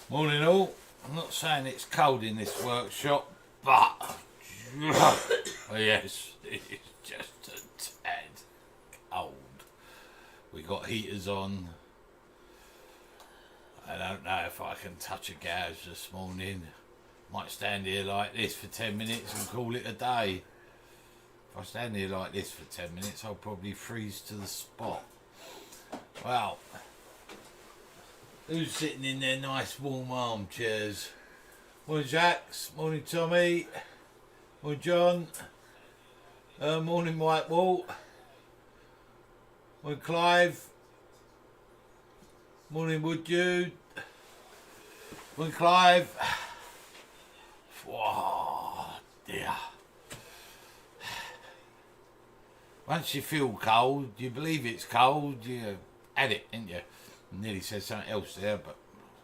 Morning all. I'm not saying it's cold in this workshop, but oh yes, it's just a tad cold. We got heaters on. I don't know if I can touch a gauge this morning. Might stand here like this for 10 minutes and call it a day. If I stand here like this for 10 minutes, I'll probably freeze to the spot. Well, who's sitting in their nice warm armchairs? Morning Jax, morning Tommy, morning John, morning Mike Walt, morning Clive, morning Woodturner, morning Clive. Oh dear. Once you feel cold, you believe it's cold, you add it, ain't you? I nearly said something else there, but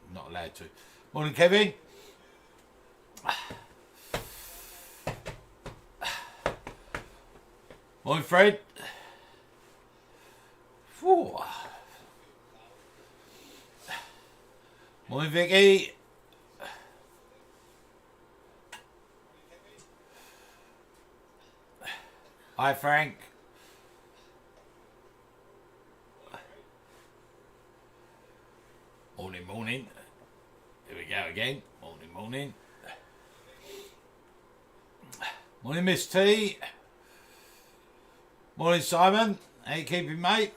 I'm not allowed to. Morning Kevin. Morning Fred. Whew. Morning Vicky. Hi Frank. Morning, morning. Here we go again. Morning, morning. Morning, Miss T. Morning, Simon. How you keeping, mate?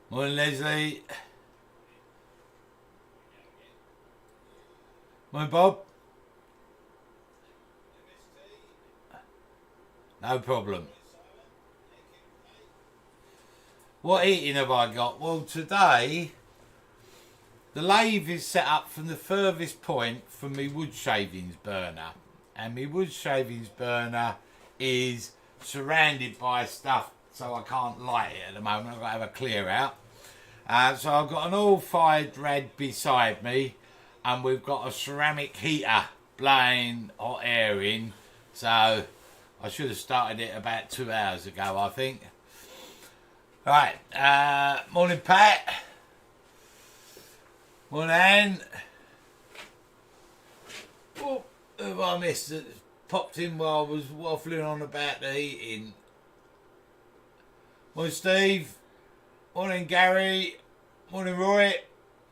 Morning, Leslie. Morning, Bob. No problem. What eating have I got? Well, today, the lathe is set up from the furthest point from my wood shavings burner. And my wood shavings burner is surrounded by stuff, so I can't light it at the moment. I've got to have a clear out. So I've got an oil-fired rad beside me, and we've got a ceramic heater blowing hot air in. So I should have started it about 2 hours ago, I think. Right, morning Pat, morning Anne. Oh, who have I missed that popped in while I was waffling on about the heating? Morning Steve, morning Gary, morning Roy,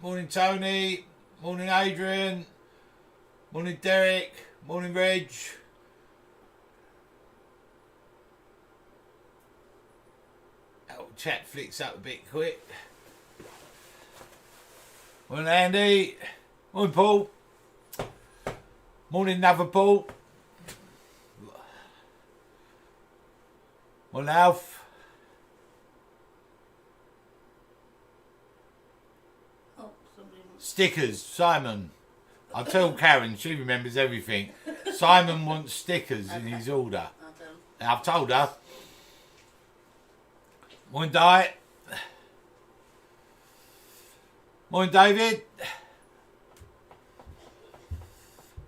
morning Tony, morning Adrian, morning Derek, morning Reg. Chat flicks up a bit quick. Morning Andy. Morning Paul. Morning another Paul. Morning Alf. Oh, stickers, Simon. I tell Karen, she remembers everything. Simon wants stickers in his order. I've told her. Morning Diet. Morning David.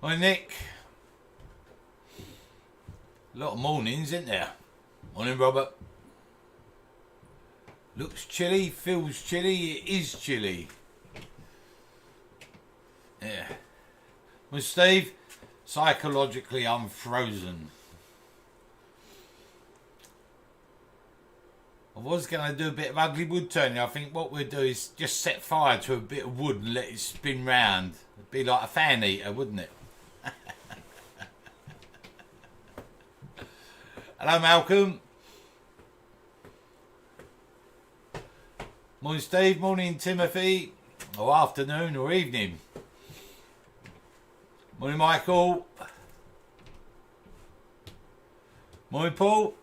Morning Nick. A lot of mornings, isn't there? Morning Robert. Looks chilly, feels chilly, it is chilly. Yeah. Well Steve, psychologically I'm frozen. I was going to do a bit of ugly wood turning. I think what we'll do is just set fire to a bit of wood and let it spin round. It'd be like a fan eater, wouldn't it? Hello, Malcolm. Morning, Steve. Morning, Timothy. Or afternoon or evening. Morning, Michael. Morning, Paul.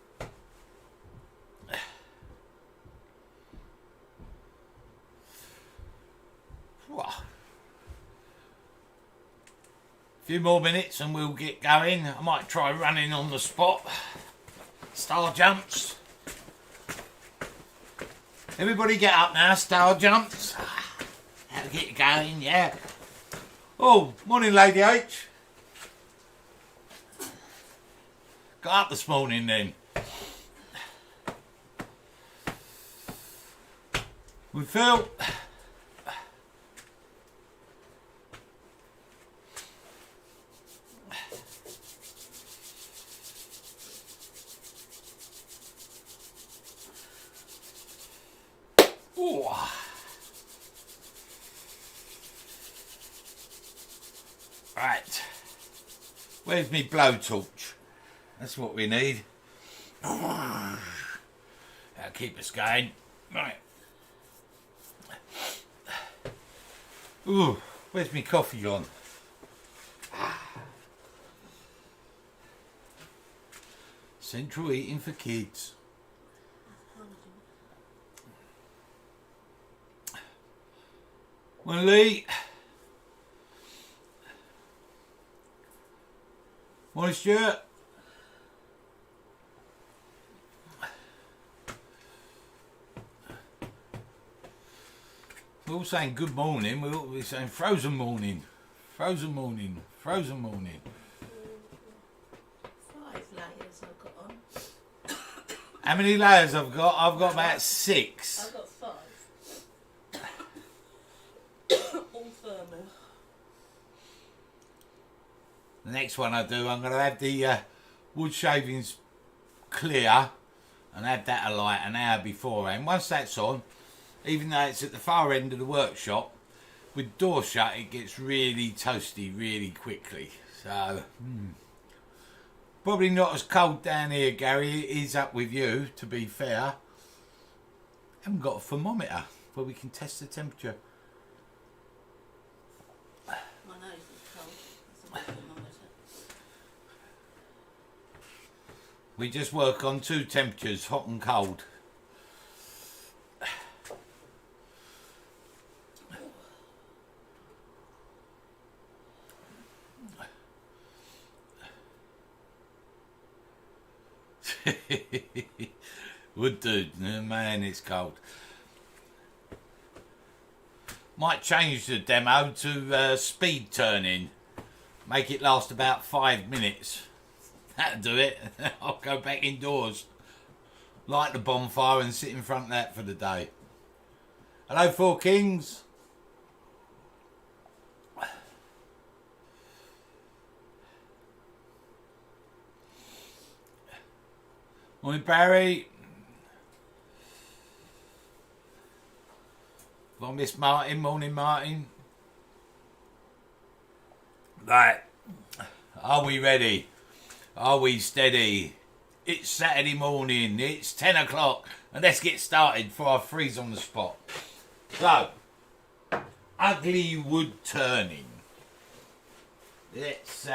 Few more minutes and we'll get going. I might try running on the spot. Star jumps. Everybody get up now, star jumps. That'll get you going, yeah. Oh, morning Lady H. Got up this morning then. We feel right. Where's me blowtorch? That's what we need. That'll keep us going. Right. Ooh, where's me coffee gone? Central eating for kids. Well, Lee. Want a shirt? We're all saying good morning. We're all saying frozen morning. Frozen morning. Frozen morning. 5 layers I've got on. How many layers I've got? I've got about 6. I've got 5. All thermal. The next one I do, I'm going to have the wood shavings clear and have that alight an hour before. And once that's on, even though it's at the far end of the workshop, with door shut, it gets really toasty really quickly. So, probably not as cold down here, Gary. It is up with you, to be fair. Haven't got a thermometer where we can test the temperature. My nose is cold. That's a bit thermometer. We just work on 2 temperatures, hot and cold. Wood dude, man, it's cold. Might change the demo to speed turning. Make it last about 5 minutes. That'll do it. I'll go back indoors, light the bonfire and sit in front of that for the day. Hello, Four Kings. Morning, Barry. Well, Miss Martin. Morning, Martin. Right. Are we ready? Are we steady? It's Saturday morning. It's 10 o'clock. And let's get started before I freeze on the spot. So, ugly wood turning. Let's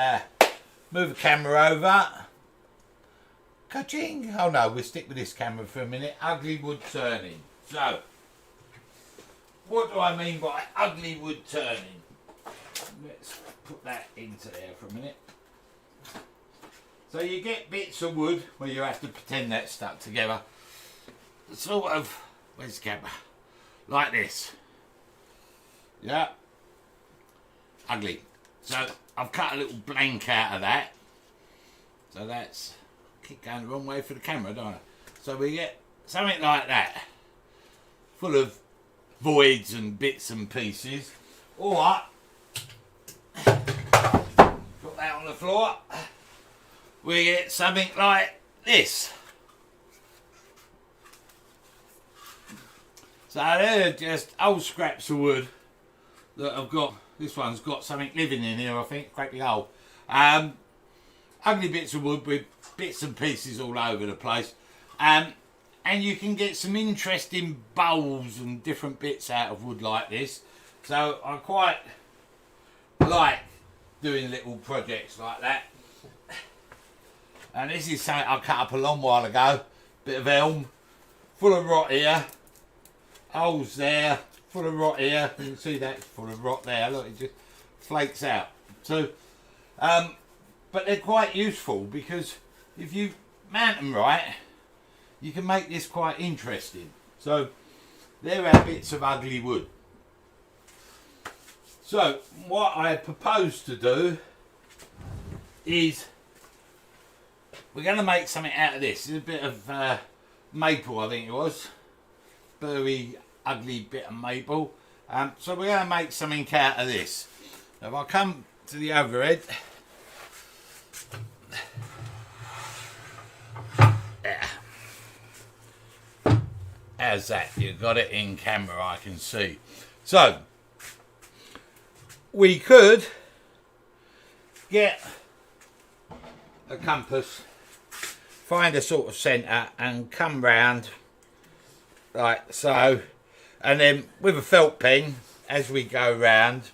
move the camera over. Ka-ching! Oh no, we'll stick with this camera for a minute. Ugly wood turning. So, what do I mean by ugly wood turning? Let's put that into there for a minute. So you get bits of wood where you have to pretend that's stuck together. Sort of, where's the camera? Like this. Yeah. Ugly. So I've cut a little blank out of that. So that's, keep going the wrong way for the camera, don't I? So we get something like that. Full of voids and bits and pieces. Or, put that on the floor. We get something like this. So they're just old scraps of wood that I've got. This one's got something living in here, I think. Great big hole. Ugly bits of wood with bits and pieces all over the place. And you can get some interesting bowls and different bits out of wood like this. So I quite like doing little projects like that. And this is something I cut up a long while ago. Bit of elm, full of rot here. Holes there, full of rot here. You can see that full of rot there. Look, it just flakes out. So, but they're quite useful because if you mount them right, you can make this quite interesting. So, there are bits of ugly wood. So, what I propose to do is we're going to make something out of this. It's a bit of maple, I think it was. Burry ugly bit of maple. So we're going to make something out of this. Now if I come to the overhead, yeah. How's that? You've got it in camera, I can see. So we could get a compass, find a sort of centre and come round like so, and then with a felt pen as we go round,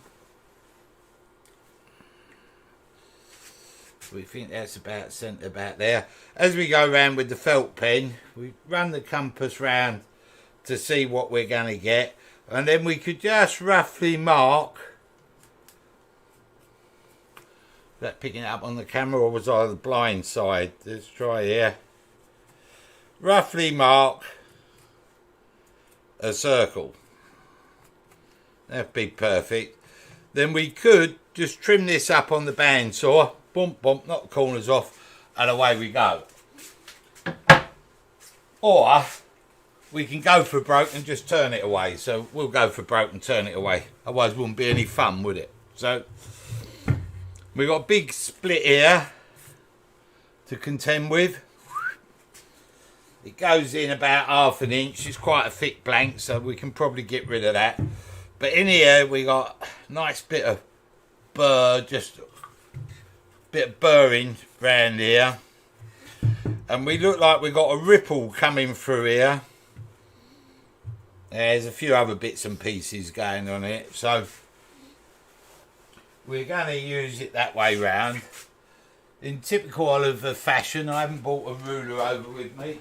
we think that's about centre about there. As we go round with the felt pen, we run the compass round to see what we're going to get, and then we could just roughly mark. Is that picking it up on the camera, or was I the blind side? Let's try here. Roughly mark a circle. That'd be perfect. Then we could just trim this up on the bandsaw, bump bump, knock the corners off, and away we go. Or we can go for broke and just turn it away. So we'll go for broke and turn it away. Otherwise it wouldn't be any fun, would it? So we've got a big split here to contend with. It goes in about 1/2 inch. It's quite a thick blank, so we can probably get rid of that. But in here we got a nice bit of burr, just a bit of burring round here. And we look like we've got a ripple coming through here. There's a few other bits and pieces going on it, so we're going to use it that way round. In typical Oliver fashion, I haven't brought a ruler over with me.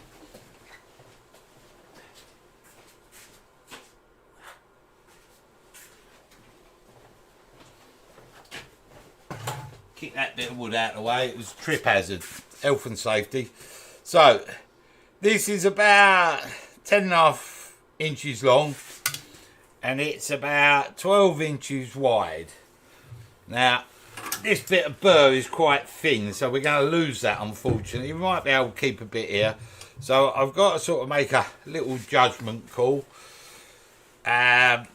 Kick that bit of wood out of the way, it was trip hazard, health and safety. So, this is about 10.5 inches long and it's about 12 inches wide. Now this bit of burr is quite thin, so we're going to lose that unfortunately. We might be able to keep a bit here, so I've got to sort of make a little judgment call. So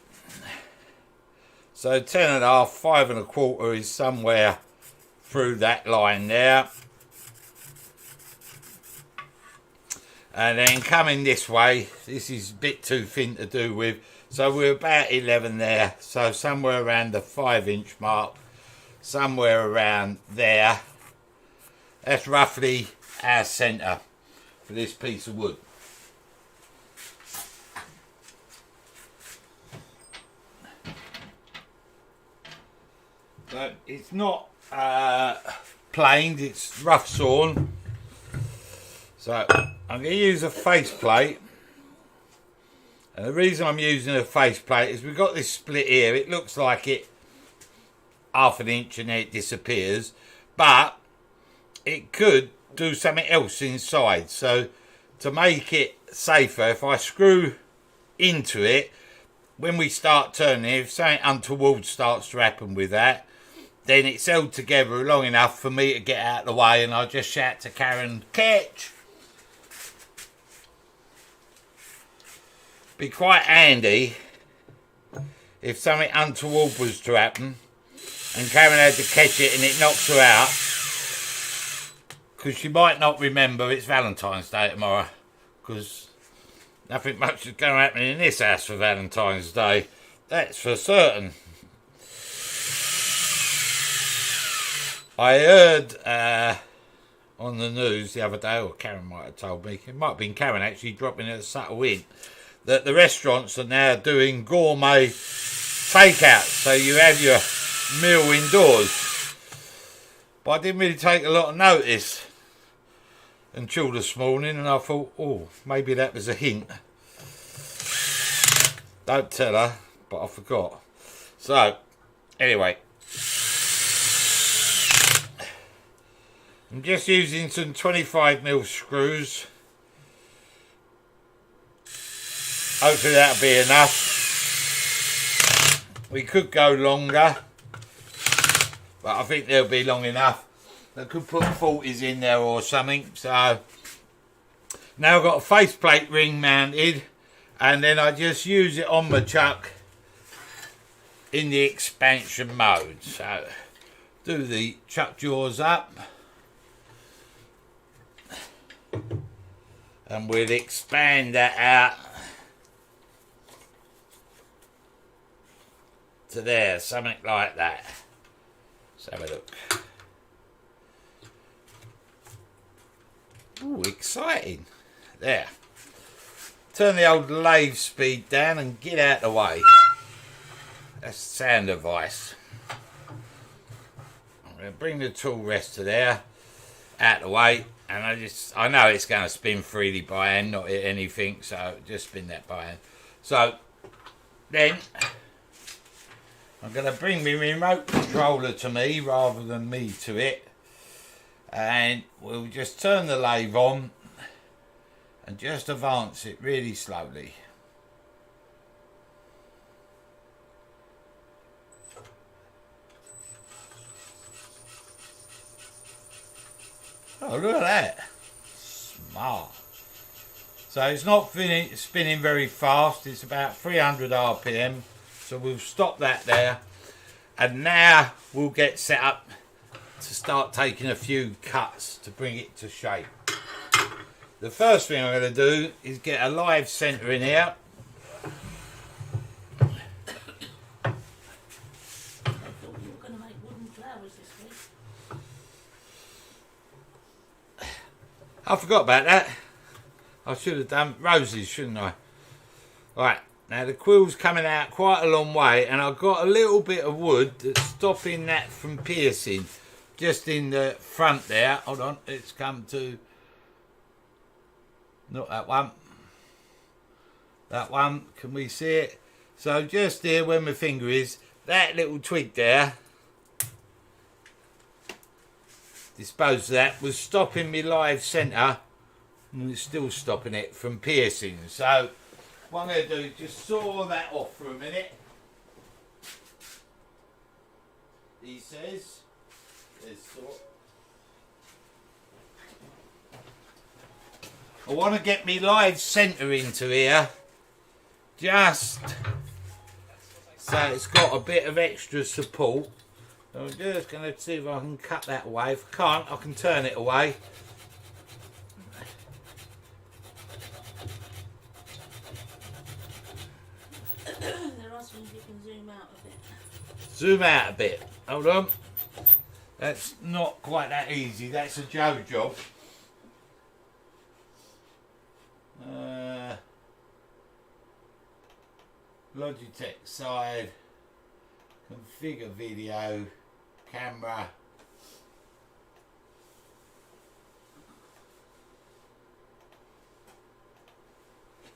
10.5, 5 1/4 is somewhere through that line there. And then coming this way, this is a bit too thin to do with, so we're about 11 there, so somewhere around the 5 inch mark, somewhere around there. That's roughly our centre for this piece of wood. So it's not planed, it's rough sawn. So I'm going to use a faceplate, and the reason I'm using a faceplate is we've got this split here. It looks like it 1/2 inch and then it disappears, but it could do something else inside. So to make it safer, if I screw into it, when we start turning, if something untoward starts to happen with that, then it's held together long enough for me to get out of the way, and I'll just shout to Karen, catch! Be quite handy if something untoward was to happen and Karen had to catch it and it knocks her out, because she might not remember it's Valentine's Day tomorrow, because nothing much is going to happen in this house for Valentine's Day, that's for certain. I heard on the news the other day, or Karen might have told me, it might have been Karen actually dropping a subtle hint, that the restaurants are now doing gourmet takeout, so you have your meal indoors. But I didn't really take a lot of notice until this morning, and I thought, oh, maybe that was a hint. Don't tell her, but I forgot. So, anyway, I'm just using some 25mm screws. Hopefully that'll be enough. We could go longer, but I think they'll be long enough. I could put 40s in there or something. So now I've got a faceplate ring mounted, and then I just use it on my chuck in the expansion mode. So do the chuck jaws up, and we'll expand that out to there, something like that. Let's have a look. Ooh, exciting. There. Turn the old lathe speed down and get out of the way. That's sound advice. I'm going to bring the tool rest to there, out of the way, and I know it's going to spin freely by hand, not hit anything, so just spin that by hand. So then I'm going to bring my remote controller to me rather than me to it, and we'll just turn the lathe on and just advance it really slowly. Oh, look at that. Smart. So it's not spinning very fast. It's about 300 RPM. So we'll stop that there. And now we'll get set up to start taking a few cuts to bring it to shape. The first thing I'm going to do is get a live centre in here. I thought you were going to make wooden flowers this week. I forgot about that. I should have done roses, shouldn't I? Right, now the quill's coming out quite a long way, and I've got a little bit of wood that's stopping that from piercing just in the front there. Hold on, it's come to... Not that one. That one, can we see it? So just here where my finger is, that little twig there, dispose of that, was stopping me live centre, and it's still stopping it from piercing. So what I'm going to do is just saw that off for a minute. He says, there's saw. I want to get me live centre into here, just so it's got a bit of extra support. So I'm just going to see if I can cut that away. If I can't, I can turn it away. They're asking if you can zoom out a bit. Zoom out a bit. Hold on. That's not quite that easy. That's a Joe job. Logitech side, configure video, camera.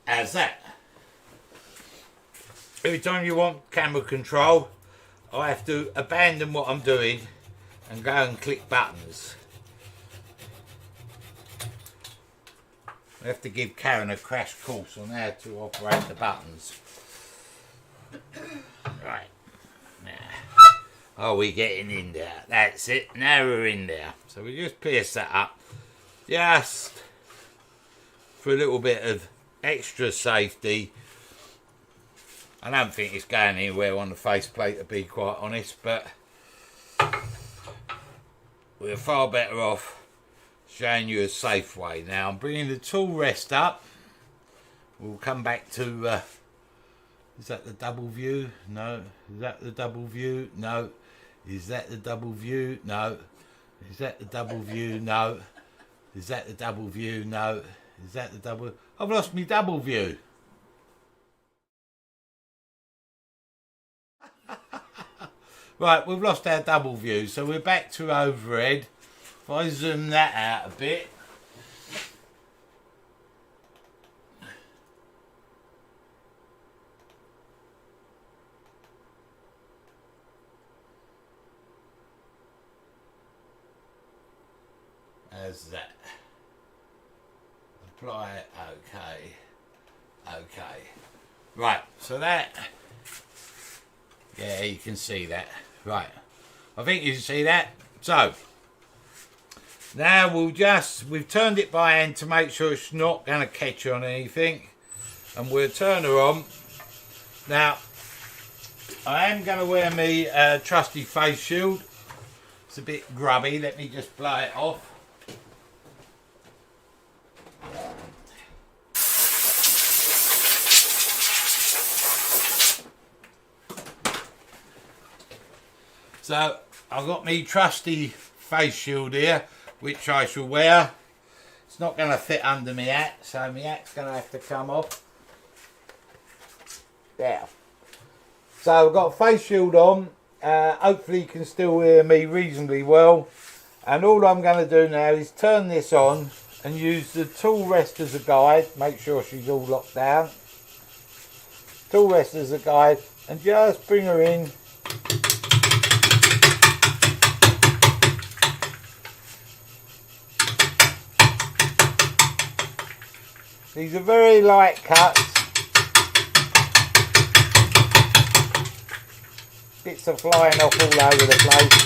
How's that? Every time you want camera control, I have to abandon what I'm doing and go and click buttons. I have to give Karen a crash course on how to operate the buttons. Right. Now, are we getting in there? That's it. Now we're in there. So we just pierce that up. Just for a little bit of extra safety. I don't think it's going anywhere on the faceplate, to be quite honest, but we're far better off showing you a safe way. Now I'm bringing the tool rest up. We'll come back to is that the double view? No. Is that the double view? No. Is that the double view? No. Is that the double view? No. Is that the double view? No. Is that the double... I've lost my double view. Right, we've lost our double view, so we're back to overhead. If I zoom that out a bit, as that, apply it, okay, right, so that, yeah, you can see that, right, I think you can see that. So now we've turned it by hand to make sure it's not going to catch on anything. and Woodturner on. Now, I am going to wear me trusty face shield. It's a bit grubby, let me just blow it off. So, I've got me trusty face shield here, which I shall wear. It's not going to fit under my hat, so my hat's going to have to come off. There. So I've got a face shield on. Hopefully you can still hear me reasonably well. And all I'm going to do now is turn this on and use the tool rest as a guide. Make sure she's all locked down. Tool rest as a guide, and just bring her in. These are very light cuts. Bits are flying off all over the place.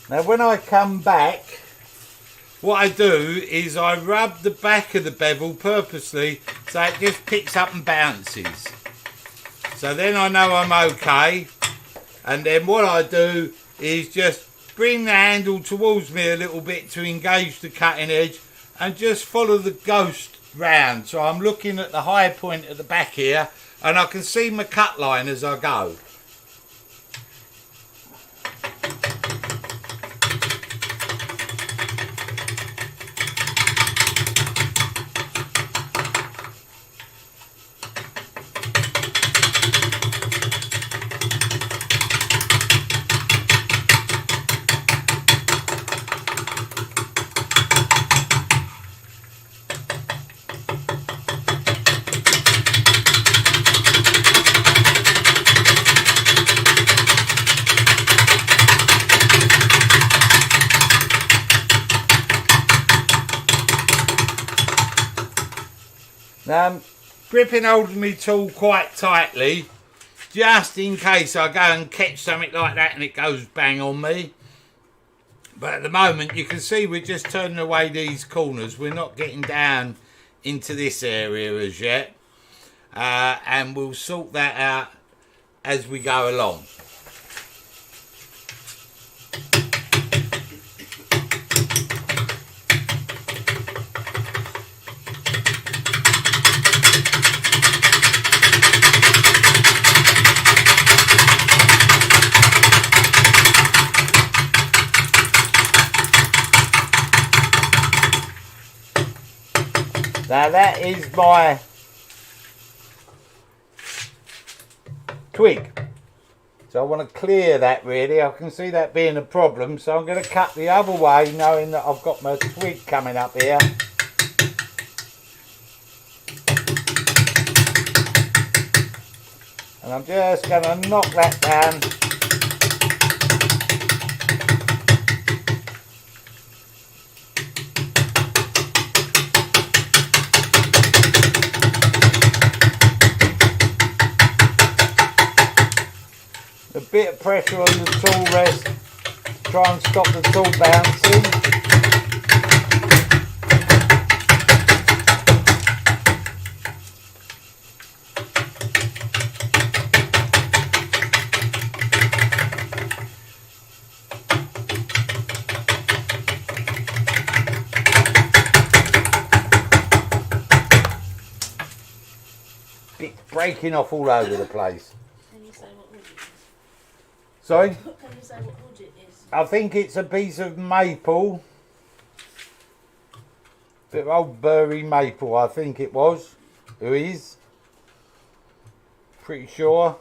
Now when I come back, what I do is I rub the back of the bevel purposely so it just picks up and bounces. So then I know I'm okay. And then what I do is just bring the handle towards me a little bit to engage the cutting edge and just follow the ghost round. So I'm looking at the high point at the back here and I can see my cut line as I go. Now I'm gripping hold of my tool quite tightly, just in case I go and catch something like that and it goes bang on me. But at the moment you can see we're just turning away these corners. We're not getting down into this area as yet. And we'll sort that out as we go along. Now that is my twig. So I want to clear that really. I can see that being a problem. So I'm going to cut the other way knowing that I've got my twig coming up here. And I'm just going to knock that down. A bit of pressure on the tool rest to try and stop the tool bouncing. Bits breaking off all over the place. Sorry? Can you say what wood it is? I think it's a piece of maple. Bit of old Bury maple, I think it was. Who is? Pretty sure.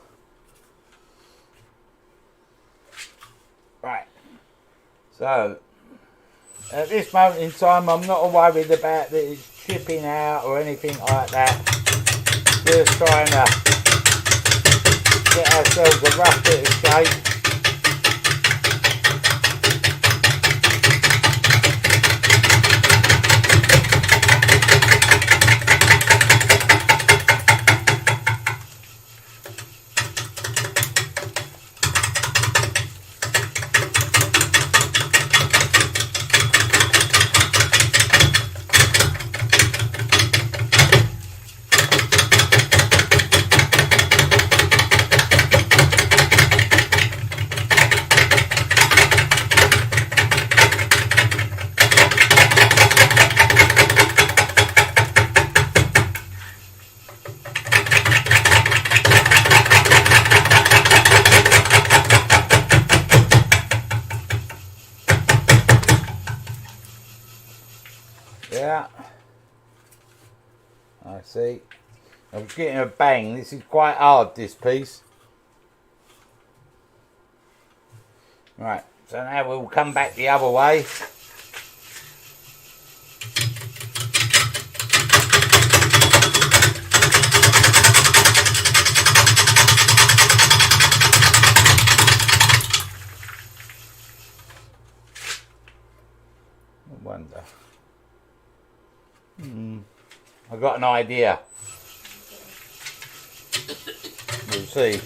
Right. So, at this moment in time, I'm not worried about that it's chipping out or anything like that. Just trying to get ourselves a rough bit of shape. Yeah, I see. I was getting a bang. This is quite hard, this piece. Right, so now we'll come back the other way. I wonder. I've got an idea. We'll see.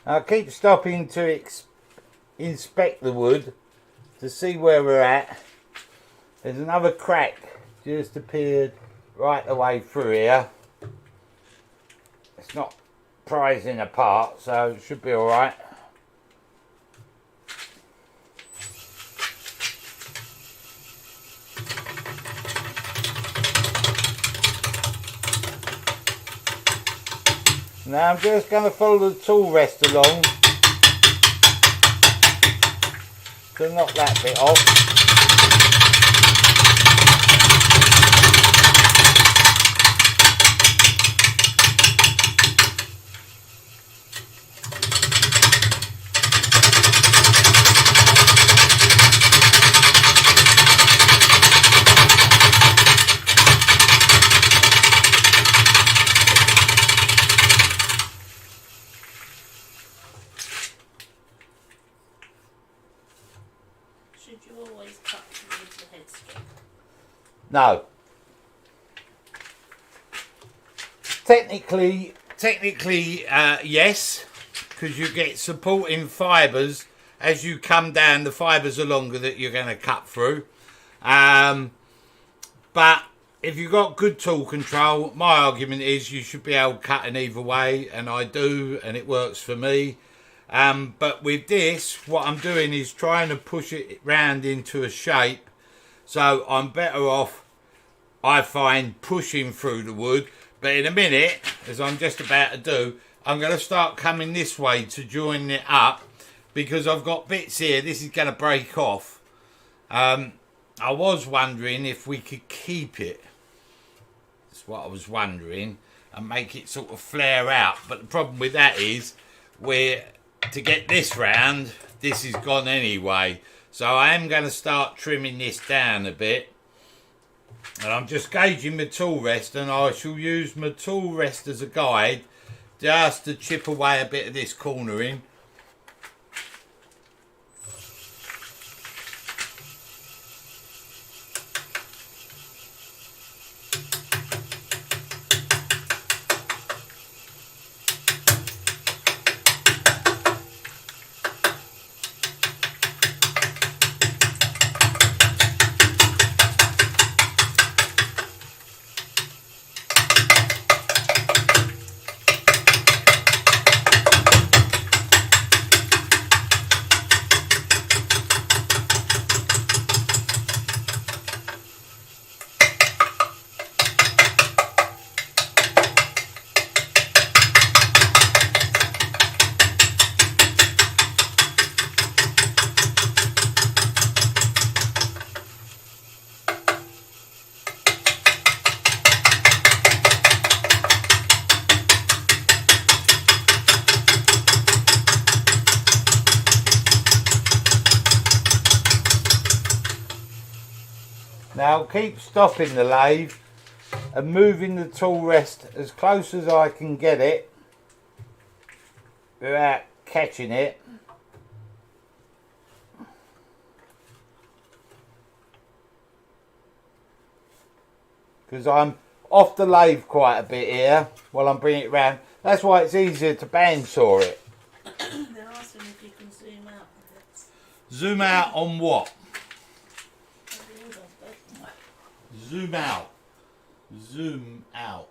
I'll keep stopping to inspect the wood to see where we're at. There's another crack just appeared right the way through here. It's not prizing apart, so it should be alright. Now I'm just going to follow the tool rest along to knock that bit off. Should you always cut with the headstock? No. Technically, yes, because you get supporting fibres as you come down. The fibres are longer that you're going to cut through. But if you've got good tool control, my argument is you should be able to cut in either way, and I do, and it works for me. But with this, what I'm doing is trying to push it round into a shape, so I'm better off, I find, pushing through the wood. But in a minute, as I'm just about to do, I'm going to start coming this way to join it up, because I've got bits here. This is going to break off. I was wondering if we could keep it. That's what I was wondering, and make it sort of flare out. But the problem with that is, to get this round, this is gone anyway. So I am going to start trimming this down a bit. And I'm just gauging my tool rest, and I shall use my tool rest as a guide just to chip away a bit of this cornering. Now keep stopping the lathe and moving the tool rest as close as I can get it without catching it. Because I'm off the lathe quite a bit here while I'm bringing it round. That's why it's easier to bandsaw it. They're asking if you can zoom out. Zoom out on what? Maybe all of them. Zoom out. Zoom out.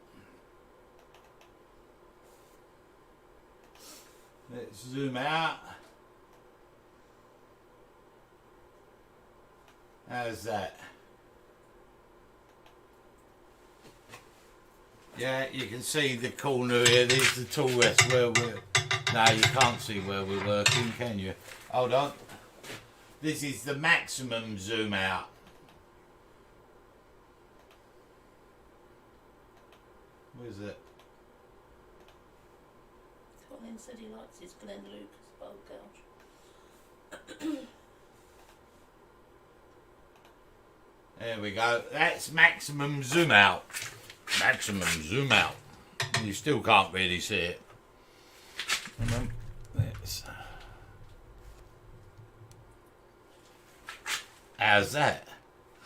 Let's zoom out. How's that? Yeah, you can see the corner here. There's the tool rest where we're... No, you can't see where we're working, can you? Hold on. This is the maximum zoom out. Where's it? Colin said he likes his Glen Lucas bowl gouge. There we go. That's maximum zoom out. Maximum zoom out. You still can't really see it. How's that?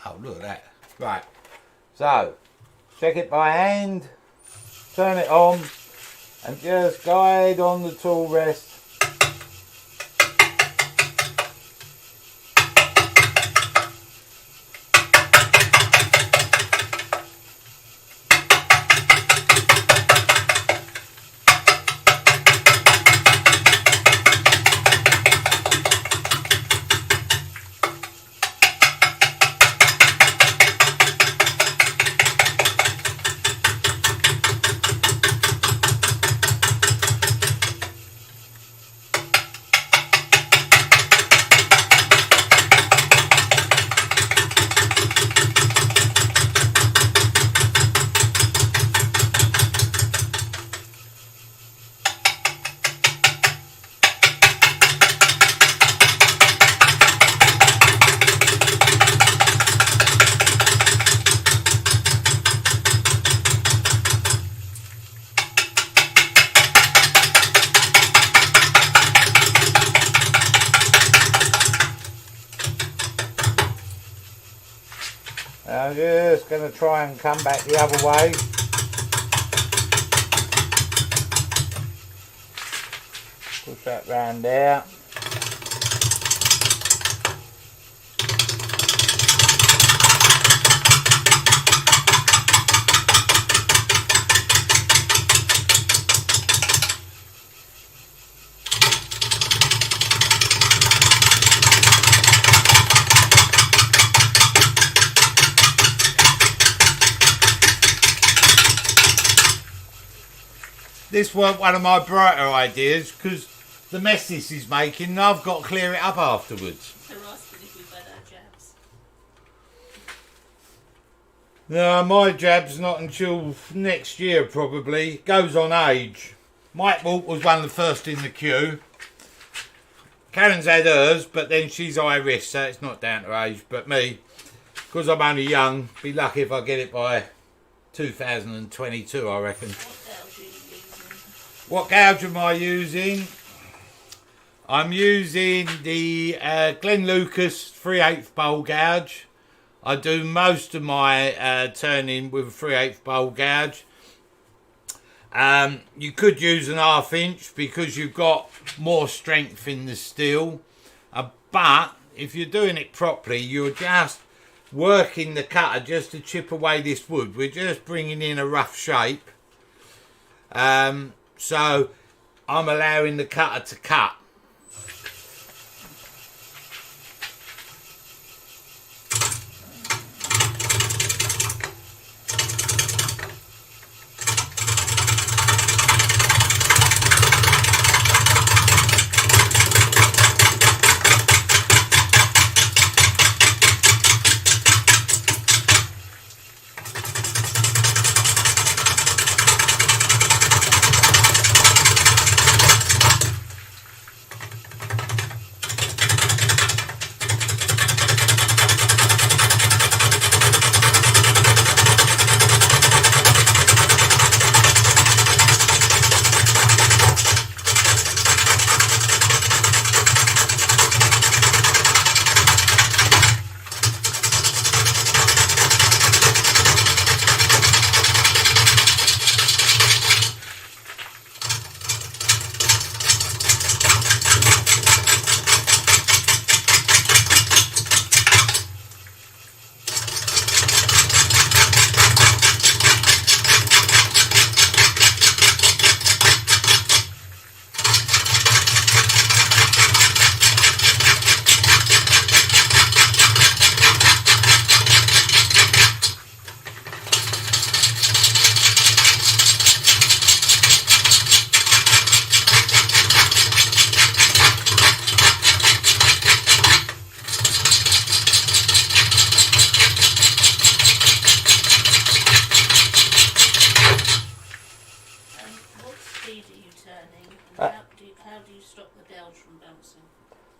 Oh, look at that. Right. So, check it by hand. Turn it on. And just guide on the tool rest. I'm just going to try and come back the other way. Push that round there. This weren't one of my brighter ideas because the mess this is making, I've got to clear it up afterwards. They're asking if we've had our jabs. No, my jab's not until next year probably. Goes on age. Mike Walk was one of the first in the queue. Karen's had hers, but then she's Irish, so it's not down to age. But me, because I'm only young, be lucky if I get it by 2022, I reckon. What gouge am I using? I'm using the Glen Lucas 3/8 bowl gouge. I do most of my turning with a 3/8 bowl gouge. You could use an 1/2 inch because you've got more strength in the steel. But if you're doing it properly, you're just working the cutter just to chip away this wood. We're just bringing in a rough shape. So I'm allowing the cutter to cut.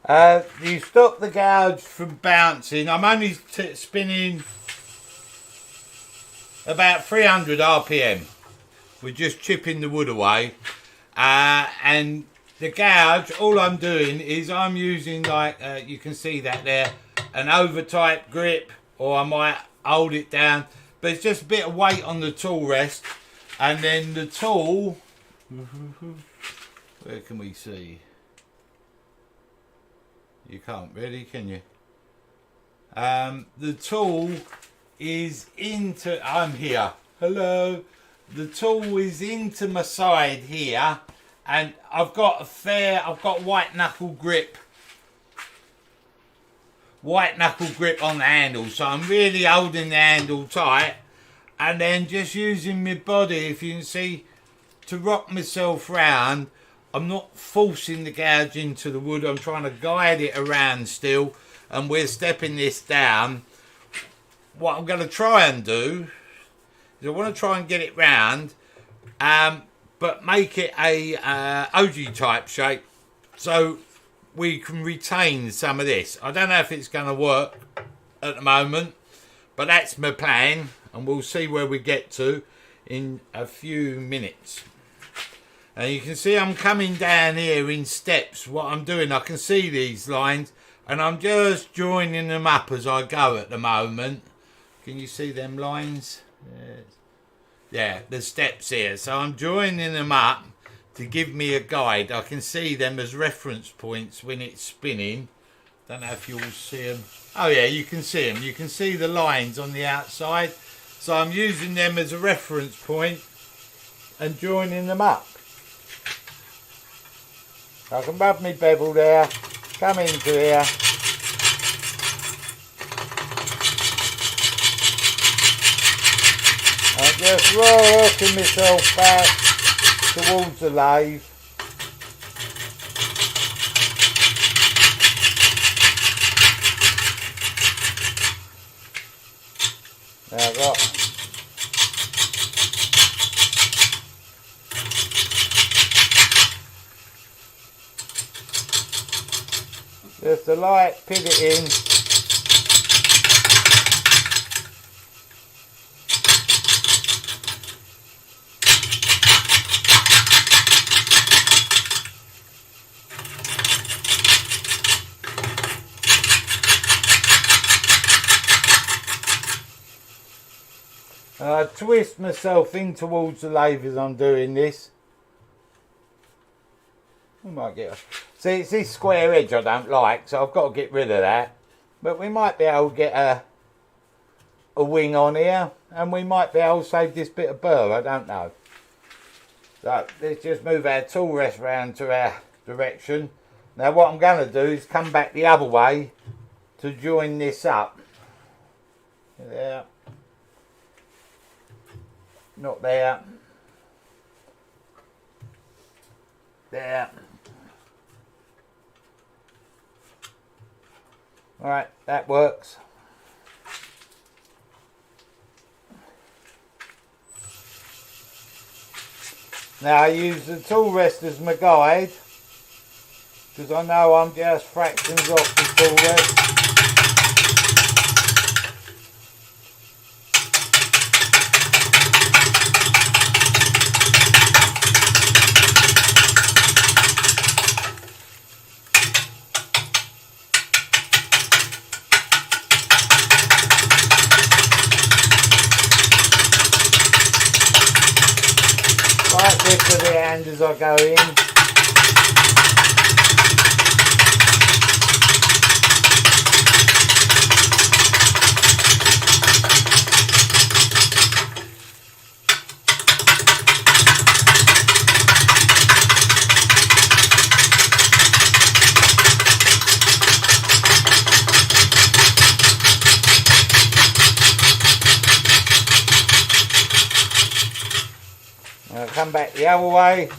You stop the gouge from bouncing. I'm only spinning about 300 RPM. We're just chipping the wood away. And the gouge, all I'm doing is I'm using, like, you can see that there, an over tight grip, or I might hold it down. But it's just a bit of weight on the tool rest. And then the tool, where can we see? You can't really, can you? The tool is into, I'm here, hello. The tool is into my side here, and I've got white knuckle grip on the handle, so I'm really holding the handle tight, and then just using my body, if you can see, to rock myself round. I'm not forcing the gouge into the wood, I'm trying to guide it around still, and we're stepping this down. What I'm going to try and do is I want to try and get it round, but make it a OG type shape, so we can retain some of this. I don't know if it's going to work at the moment, but that's my plan, and we'll see where we get to in a few minutes. And you can see I'm coming down here in steps. What I'm doing, I can see these lines, and I'm just joining them up as I go at the moment. Can you see them lines? Yes. Yeah, the steps here. So I'm joining them up to give me a guide. I can see them as reference points when it's spinning. Don't know if you'll see them. Oh yeah, you can see them. You can see the lines on the outside. So I'm using them as a reference point and joining them up. I can rub my bevel there, come into here. I'm just working myself back towards the lathe. Now I've got just a light pivot in. And I twist myself in towards the lathe as I'm doing this. We might get a... See, it's this square edge I don't like, so I've got to get rid of that. But we might be able to get a wing on here, and we might be able to save this bit of burr, I don't know. So let's just move our tool rest round to our direction. Now what I'm going to do is come back the other way to join this up. There. Not there. There. Alright, that works. Now I use the tool rest as my guide, because I know I'm just fractions off the tool rest. To the hand as I go in. I'll come back the other way.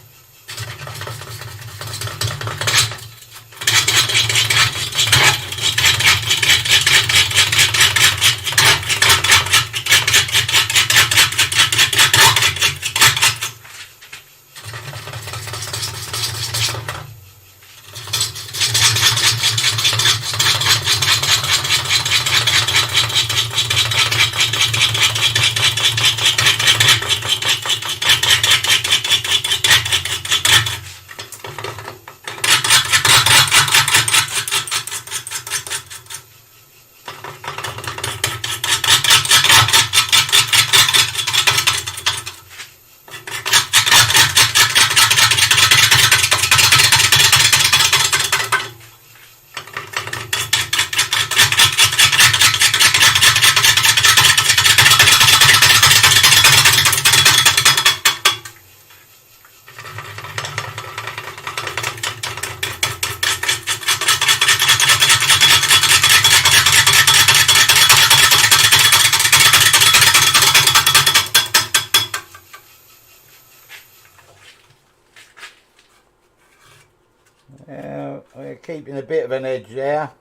We're keeping a bit of an edge there.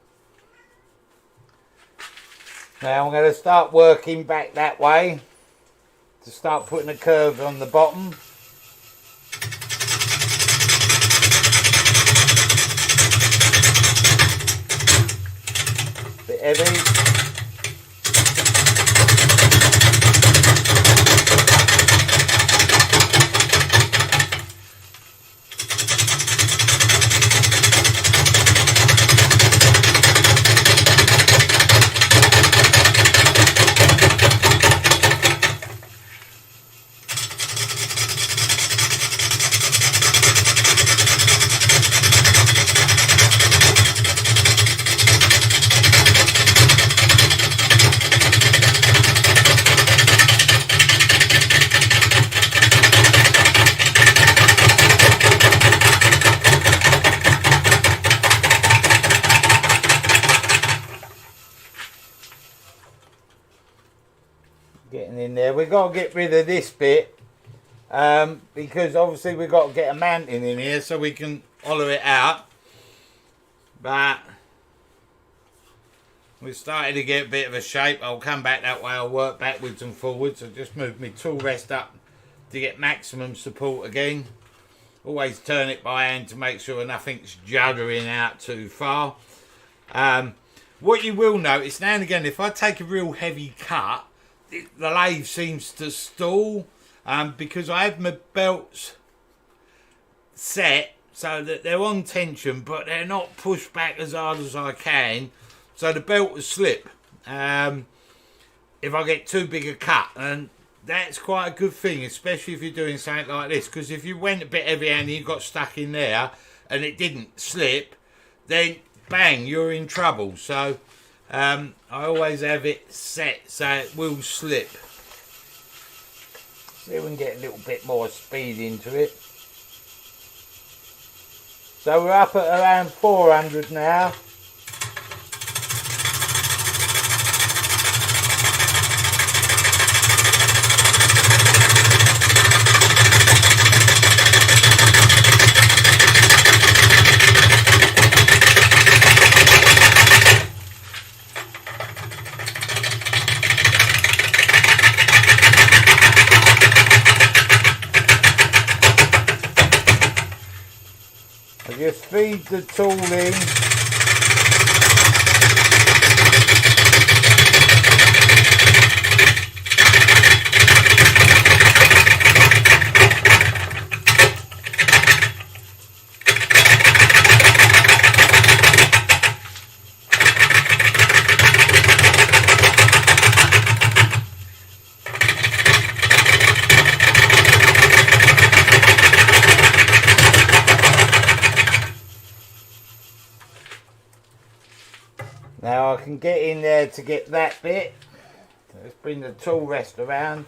Now I'm going to start working back that way to start putting a curve on the bottom. Bit heavy. Getting in there. We've got to get rid of this bit because obviously we've got to get a mounting in here so we can hollow it out. But we're starting to get a bit of a shape. I'll come back that way. I'll work backwards and forwards. I'll just move my tool rest up to get maximum support again. Always turn it by hand to make sure nothing's juddering out too far. What you will notice now and again, if I take a real heavy cut, the lathe seems to stall because I have my belts set so that they're on tension but they're not pushed back as hard as I can, so the belt will slip if I get too big a cut, and that's quite a good thing, especially if you're doing something like this, because if you went a bit heavy and you got stuck in there and it didn't slip, then bang, you're in trouble. So I always have it set so it will slip. See if we can get a little bit more speed into it. So we're up at around 400 now. Just feed the tool in. Now I can get in there to get that bit. Let's bring the tool rest around.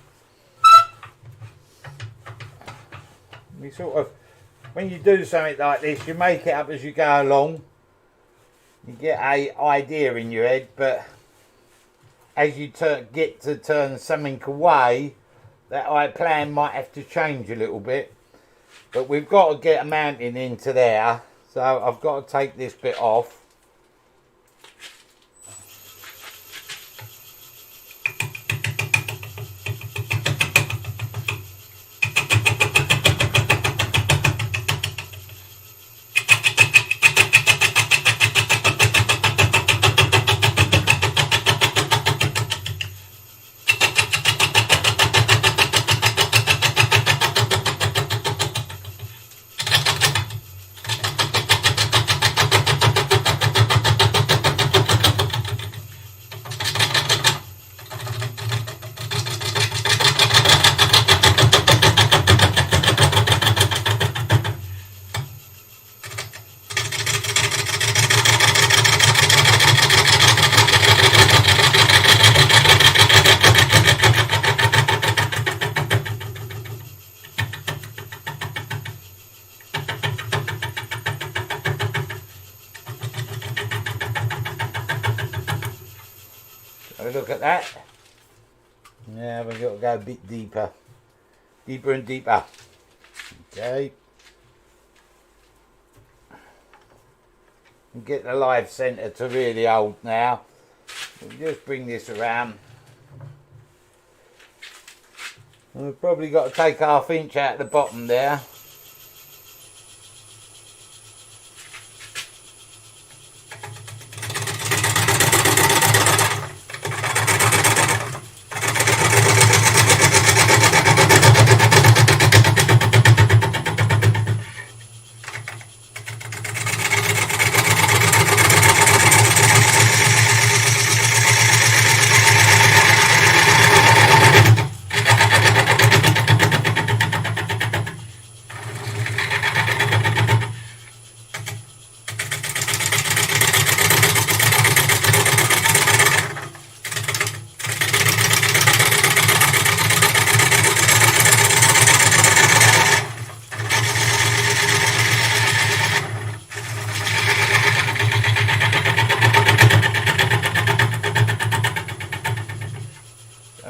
We sort of, when you do something like this, you make it up as you go along. You get an idea in your head, but as you get to turn something away, that plan might have to change a little bit. But we've got to get a mounting into there, so I've got to take this bit off. Have a look at that. Now we've got to go a bit deeper. Deeper and deeper. Okay. and get the live centre to really hold now. We'll just bring this around. We've probably got to take 1/2 inch out the bottom there.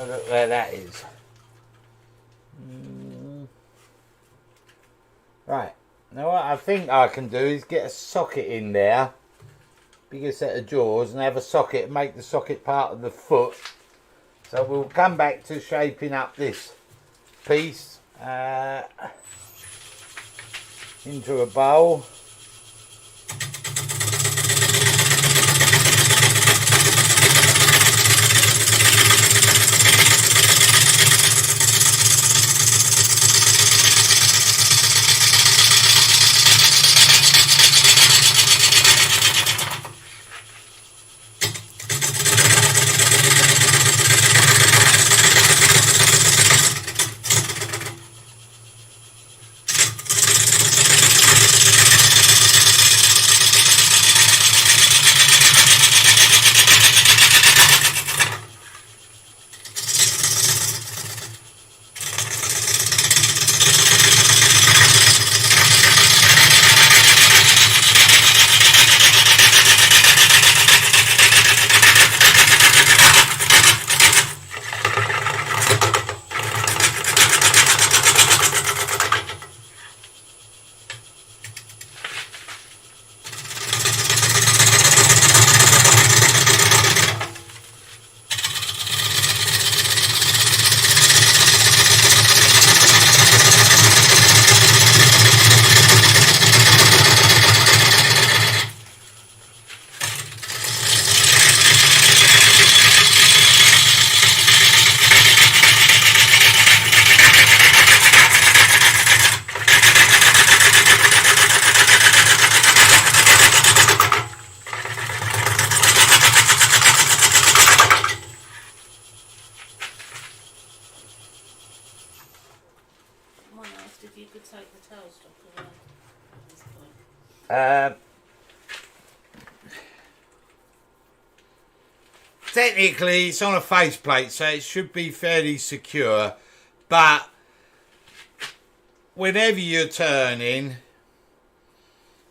Look where that is. Right, now what I think I can do is get a socket in there, bigger set of jaws, and have a socket and make the socket part of the foot. So we'll come back to shaping up this piece into a bowl. Someone asked if you could take the tailstock away at this point. Technically it's on a faceplate, so it should be fairly secure, but whenever you're turning,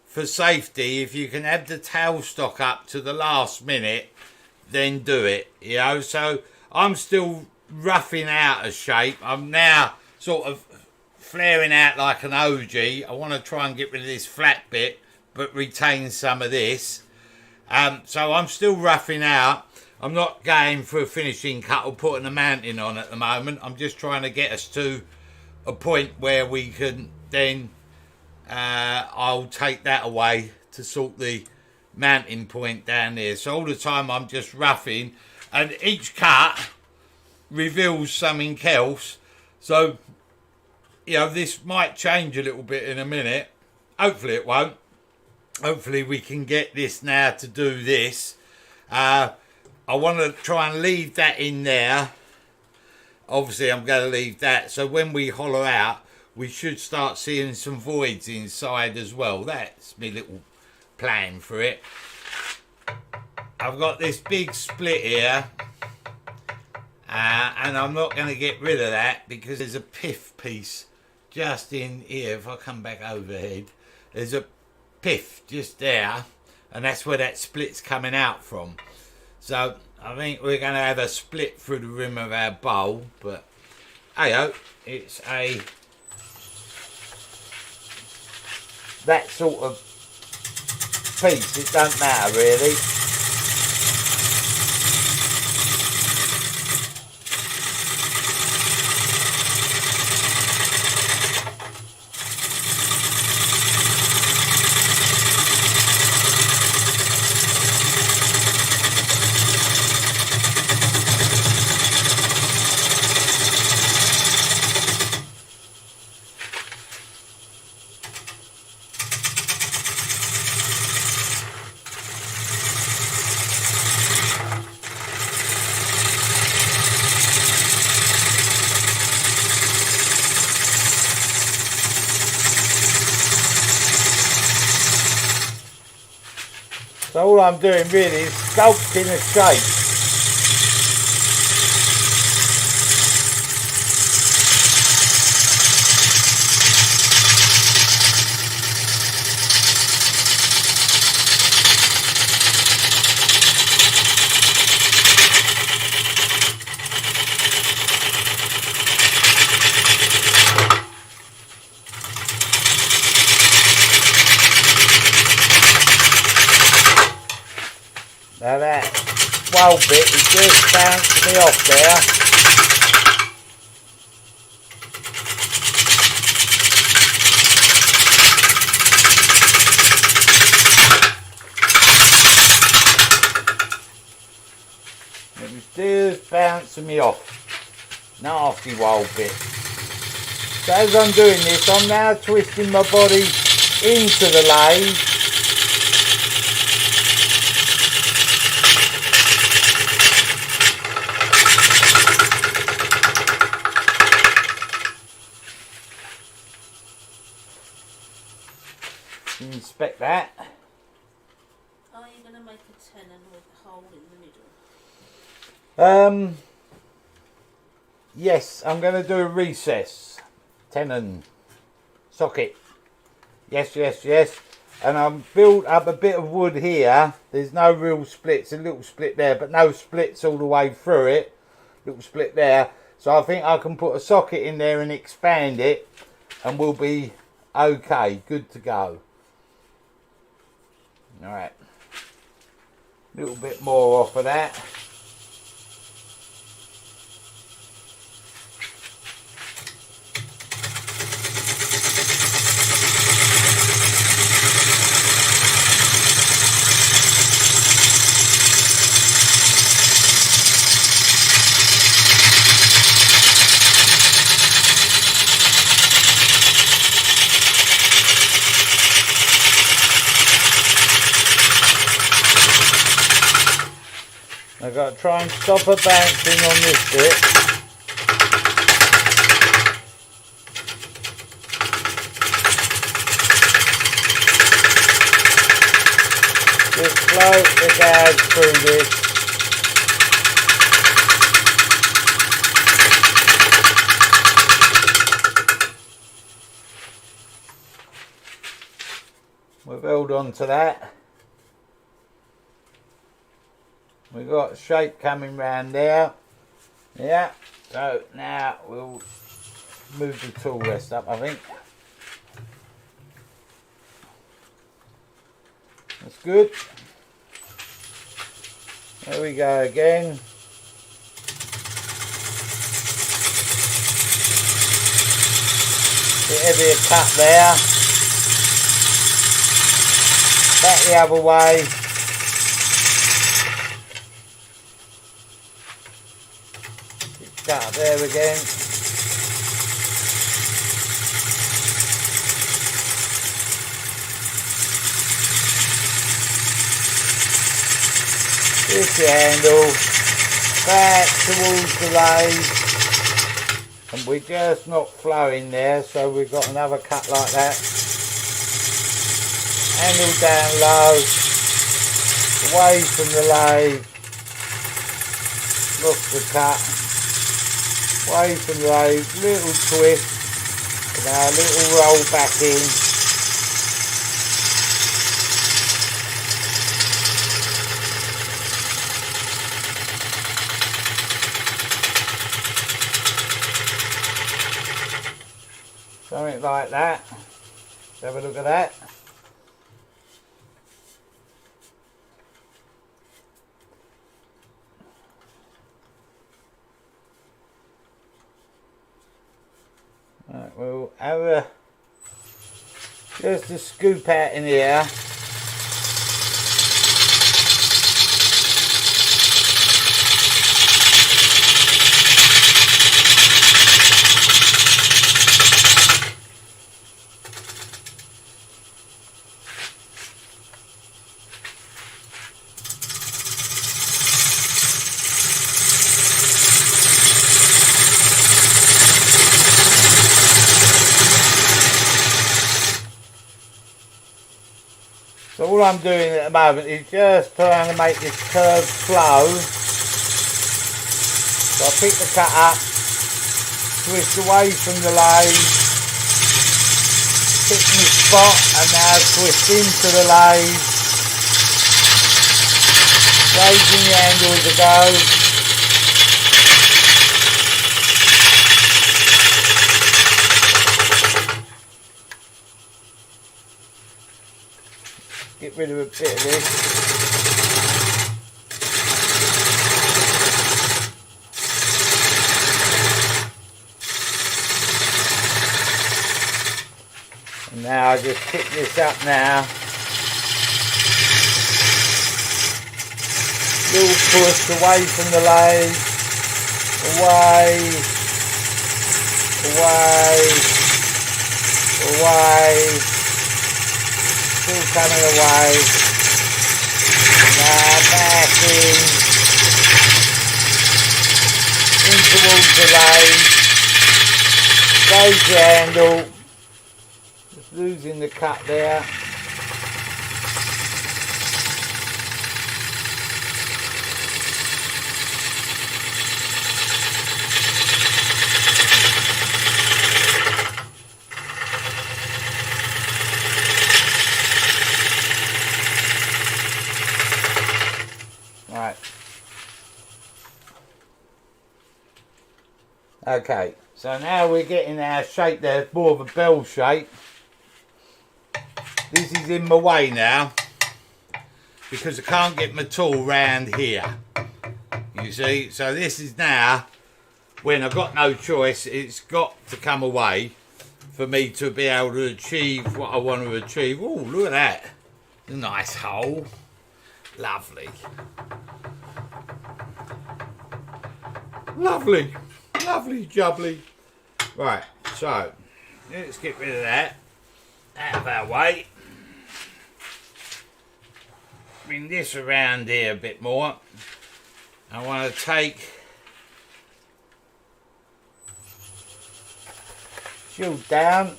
for safety, if you can have the tailstock up to the last minute, then do it, you know. So I'm still roughing out a shape. I'm now sort of flaring out like an OG. I want to try and get rid of this flat bit but retain some of this. So I'm still roughing out. I'm not going for a finishing cut or putting a mounting on at the moment. I'm just trying to get us to a point where we can then I'll take that away to sort the mounting point down there. So all the time I'm just roughing, and each cut reveals something else. So, you know, this might change a little bit in a minute. Hopefully it won't. Hopefully we can get this now to do this. I want to try and leave that in there. Obviously I'm going to leave that, so when we hollow out we should start seeing some voids inside as well. That's my little plan for it. I've got this big split here, and I'm not going to get rid of that because there's a piff piece just in here. If I come back overhead, there's a piff just there, and that's where that split's coming out from. So I think we're going to have a split through the rim of our bowl, but hey-ho, it's that sort of piece, it don't matter really. So all I'm doing really is sculpting a shape. Now that wall bit is just bouncing me off there. It was just bouncing me off. Nasty wall bit. So as I'm doing this, I'm now twisting my body into the lathe. Inspect that. Are you going to make a tenon with a hole in the middle? Yes, I'm going to do a recess. Tenon. Socket. Yes, yes, yes. And I've built up a bit of wood here. There's no real splits. A little split there, but no splits all the way through it. Little split there. So I think I can put a socket in there and expand it. And we'll be okay. Good to go. Alright, a little bit more off of that. I've got to try and stop her bouncing on this bit. Just float the gauge through this. We've held on to that. We've got shape coming round there. Yeah, so now we'll move the tool rest up, I think. That's good. There we go again. Bit heavier cut there. Back the other way. Cut there again. Twist your handle back towards the lathe, and we're just not flowing there, so we've got another cut like that. Handle down low, away from the lathe. Look the cut. Away from the lathe, little twist, and now a little roll back in. Something like that. Let's have a look at that. Right, we'll have just a scoop out in here. So all I'm doing at the moment is just trying to make this curve flow. So I pick the cut up, twist away from the lathe, pick my spot and now twist into the lathe, raising the angle as I go. Get rid of a bit of this. And now I just pick this up now. Little push away from the lathe. Away. Away. Away. Still coming away. Now back in towards the lathe. Raise the handle. Just losing the cut there. Right. Okay, so now we're getting our shape there, more of a bell shape. This is in my way now because I can't get my tool round here. You see, so this is now when I've got no choice, it's got to come away for me to be able to achieve what I want to achieve. Oh, look at that. A nice hole. Lovely. Lovely. Lovely jubbly. Right, so let's get rid of that out of our way. Bring this around here a bit more. I want to take shield down.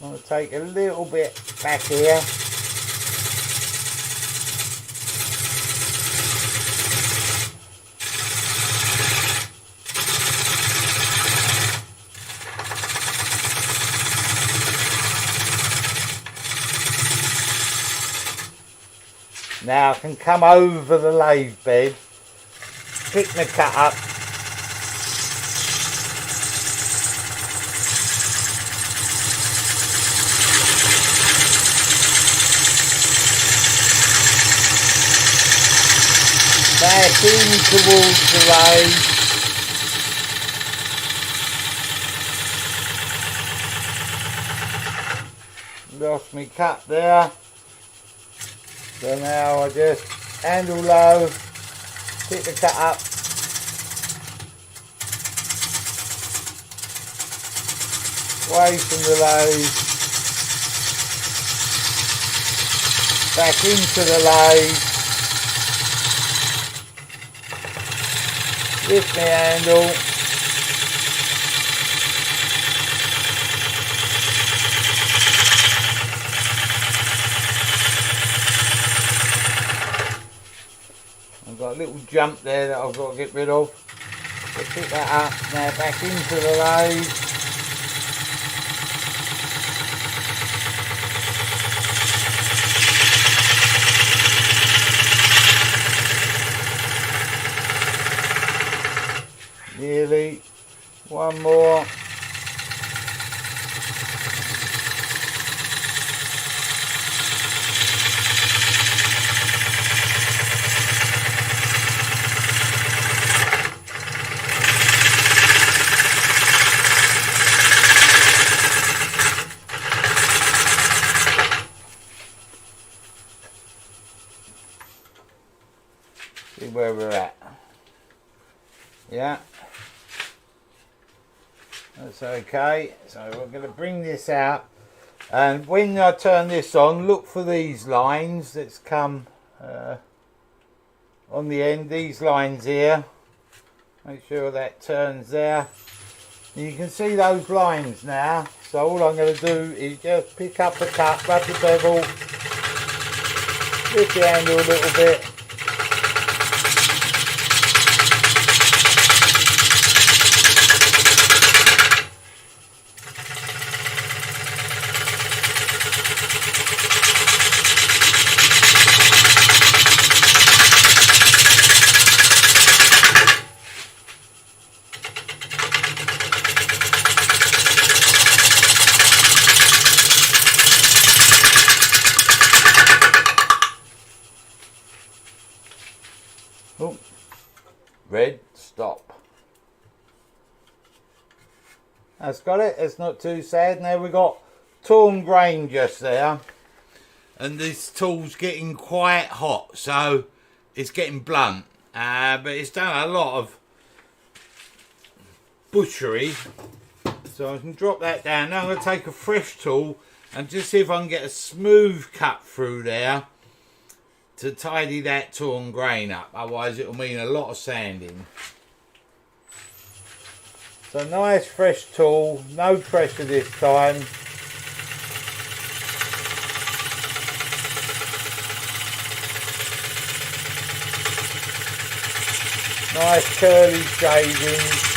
I want to take a little bit back here. Now I can come over the lathe bed, pick the cut up, back in towards the lathe, lost me cut there. So now I just handle low, pick the cut up, away from the lathe, back into the lathe, lift my handle, I've got a little jump there that I've got to get rid of. So pick that up, now back into the lathe. Nearly. One more. Yeah. That's okay. So we're going to bring this out. And when I turn this on, look for these lines that's come on the end. These lines here. Make sure that turns there. And you can see those lines now. So all I'm going to do is just pick up the cup, rub the bevel, lift the handle a little bit. Oh, red, stop. That's got it. It's not too sad. Now we've got torn grain just there. And this tool's getting quite hot, so it's getting blunt. But it's done a lot of butchery. So I can drop that down. Now I'm going to take a fresh tool and just see if I can get a smooth cut through there to tidy that torn grain up. Otherwise it'll mean a lot of sanding. So nice fresh tool, no pressure this time. Nice curly shavings.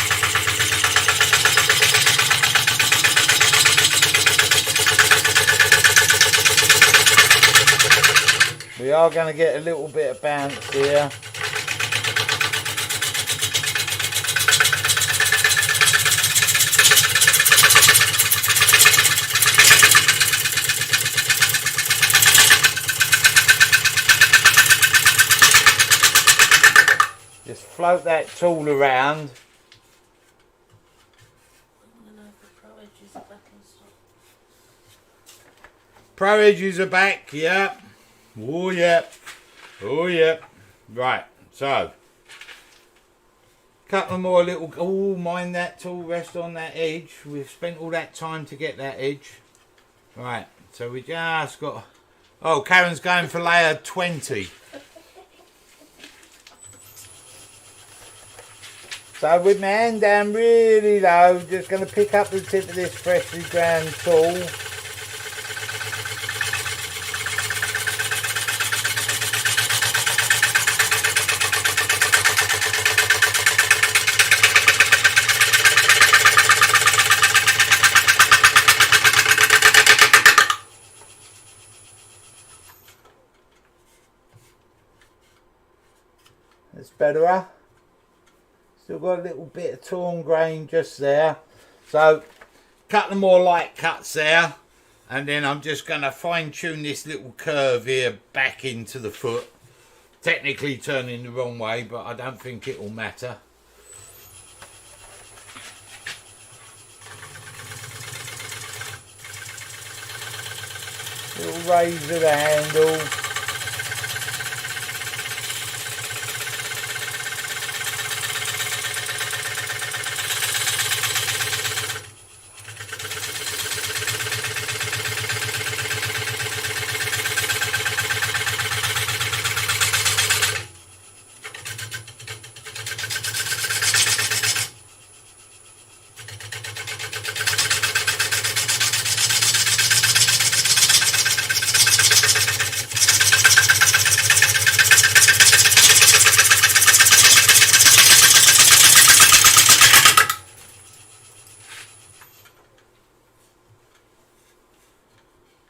We are going to get a little bit of bounce here. Just float that tool around. Pro edges are back, yeah. Oh yeah, oh yeah. Right, so couple more little. Oh, mind that tool rest on that edge. We've spent all that time to get that edge. Right, so we just got. Oh, Karen's going for layer 20. So with my hand down really low, just going to pick up the tip of this freshly ground tool. That's better, huh? Still got a little bit of torn grain just there. So, couple more light cuts there. And then I'm just going to fine tune this little curve here back into the foot. Technically turning the wrong way, but I don't think it will matter. Little raise of the handle.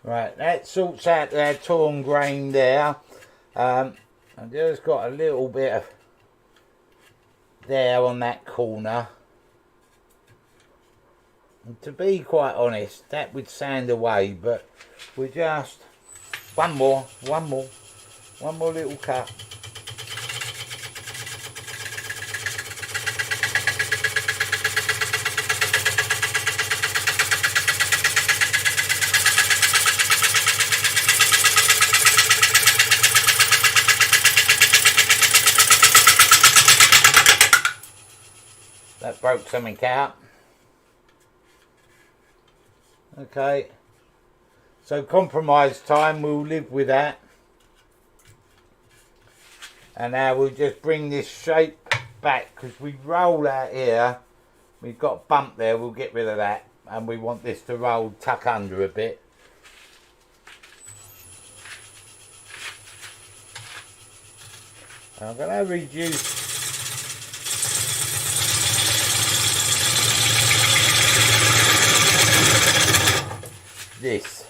Right, that sorts out that torn grain there. I just got a little bit of there on that corner. And to be quite honest, that would sand away, but we just one more little cut. That broke something out. Okay. So compromise time, we'll live with that. And now we'll just bring this shape back, because we roll out here. We've got a bump there, we'll get rid of that. And we want this to roll, tuck under a bit. I'm going to reduce this.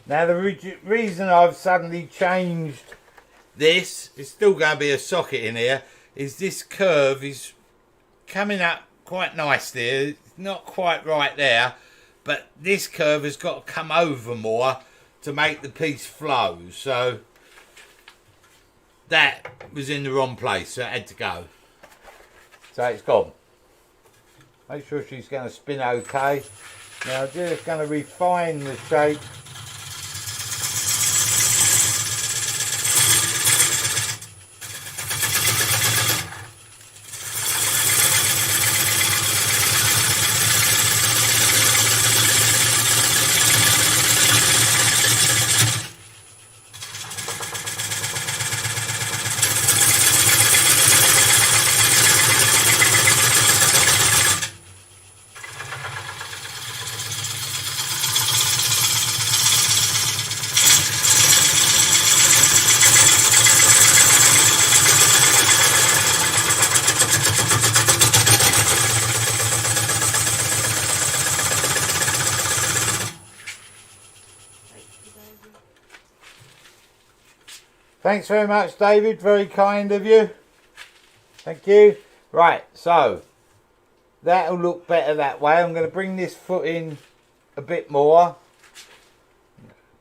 Now the reason I've suddenly changed this, it's still going to be a socket in here, is this curve is coming up quite nice there. It's not quite right there, but this curve has got to come over more to make the piece flow. So that was in the wrong place, so it had to go. So it's gone. Make sure she's going to spin okay. Now I'm just going to refine the shape. Thanks very much, David. Very kind of you. Thank you. Right, so that'll look better that way. I'm going to bring this foot in a bit more.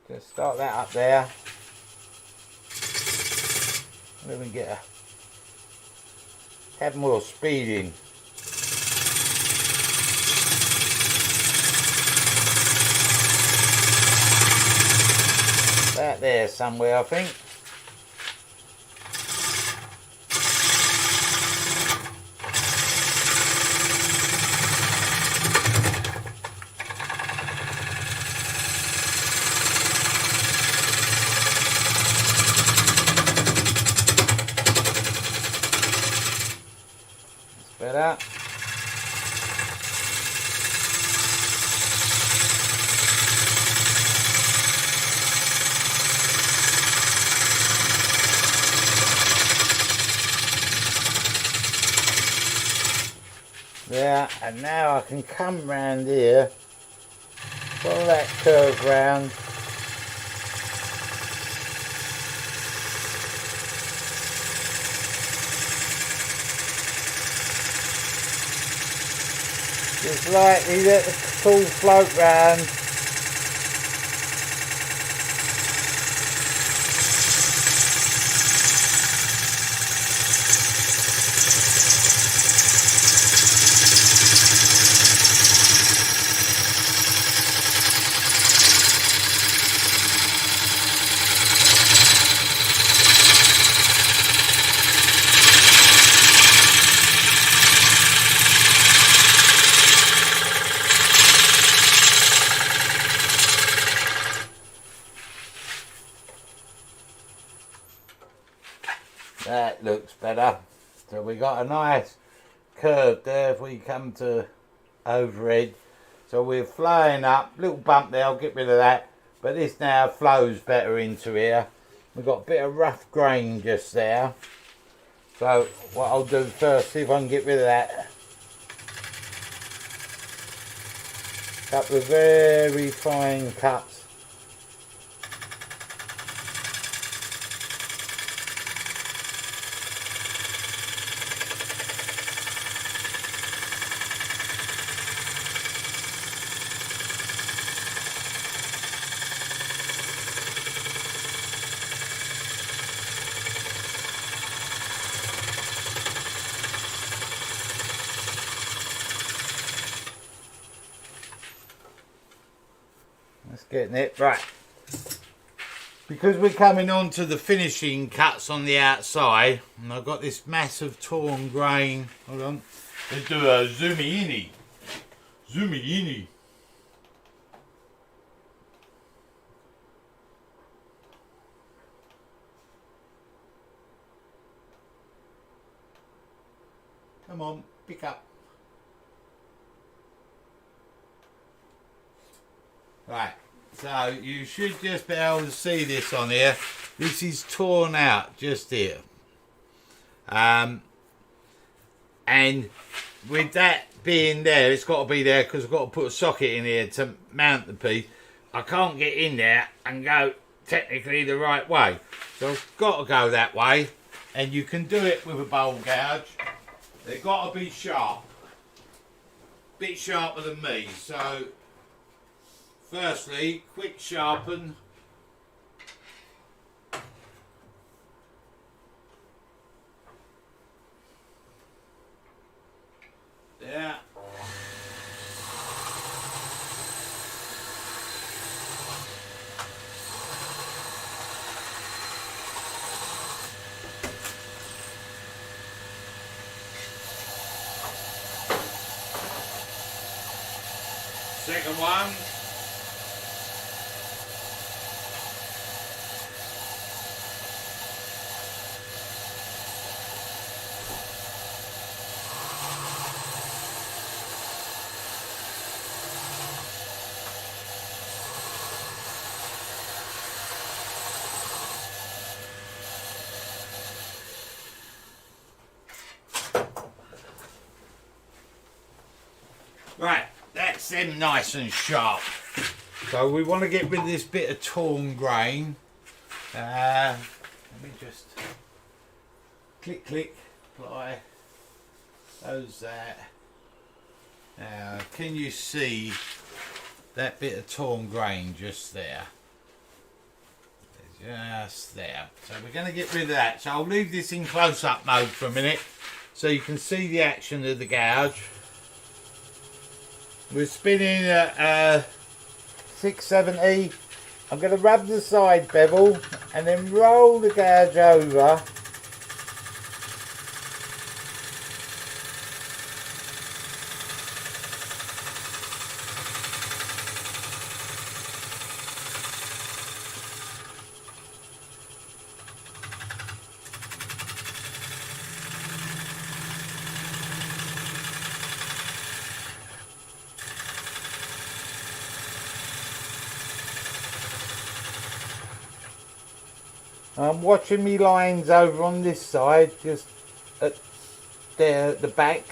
Just start that up there. Let me get have more speed in. That there somewhere, I think. Better. There, and now I can come round here, follow that curve round. Just lightly let the tool float round. That looks better. So we got a nice curve there if we come to overhead. So we're flying up, little bump there, I'll get rid of that. But this now flows better into here. We've got a bit of rough grain just there. So what I'll do first, see if I can get rid of that. Couple of very fine cuts. Getting it right. Because we're coming on to the finishing cuts on the outside, and I've got this massive torn grain. Hold on. Let's do a zoomy-inny. Zoomy-inny. Come on, pick up. Right, so you should just be able to see this on here. This is torn out just here. And with that being there, it's got to be there because I've got to put a socket in here to mount the piece. I can't get in there and go technically the right way. So I've got to go that way. And you can do it with a bowl gouge. They've got to be sharp. Bit sharper than me. So firstly, quick sharpen. There. Second one. Right, that's them nice and sharp. So we want to get rid of this bit of torn grain. Let me just click, apply those there. Now, can you see that bit of torn grain just there? Just there. So we're going to get rid of that. So I'll leave this in close-up mode for a minute so you can see the action of the gouge. We're spinning at 670. I'm going to rub the side bevel and then roll the gouge over. I'm watching me lines over on this side, just at there at the back.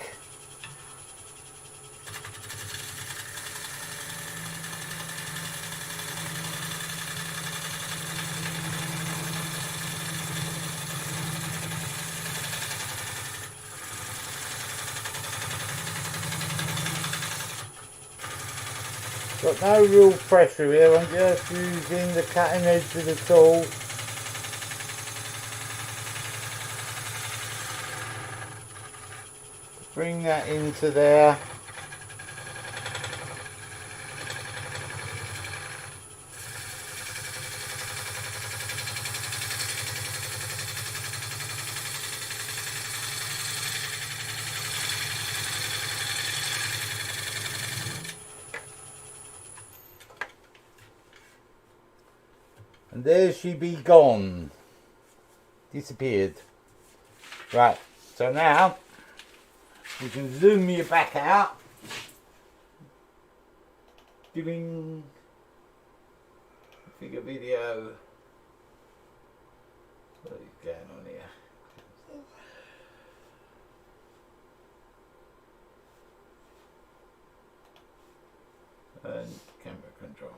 Got no real pressure here, I'm just using the cutting edge of the tool. Bring that into there. And there she be gone. Disappeared. Right, so now you can zoom your back out. Doing figure video. What is going on here? And camera control.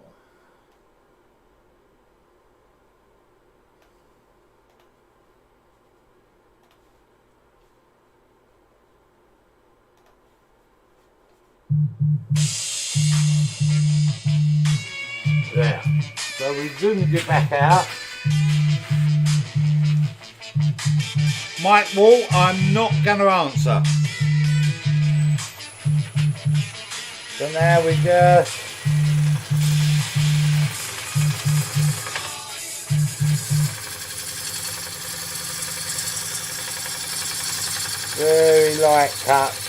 There. So we zoomed it back out. Mike Wall, I'm not going to answer. So now we just Very light cut.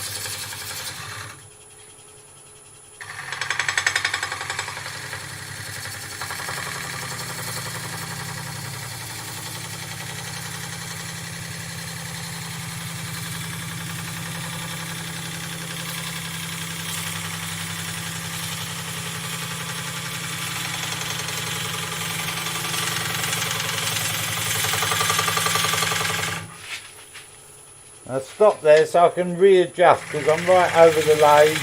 I'll stop there so I can readjust because I'm right over the lathe.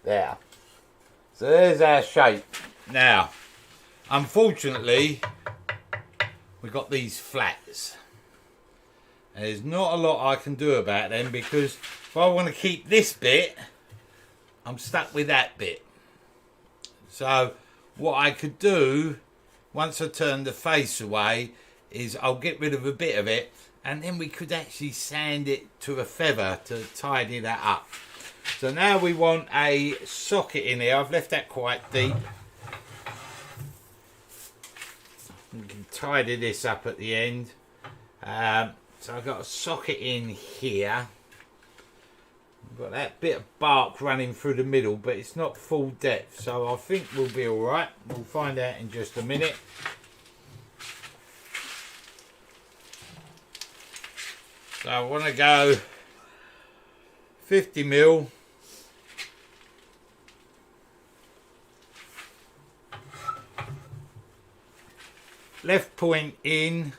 There. So there's our shape. Now, unfortunately, we've got these flats. And there's not a lot I can do about them because if I want to keep this bit, I'm stuck with that bit. So what I could do, once I turn the face away, is I'll get rid of a bit of it and then we could actually sand it to a feather to tidy that up. So now we want a socket in here. I've left that quite deep. We can tidy this up at the end. So I've got a socket in here. I've got that bit of bark running through the middle, but it's not full depth. So I think we'll be all right. We'll find out in just a minute. So I want to go 50 mil. Left point in,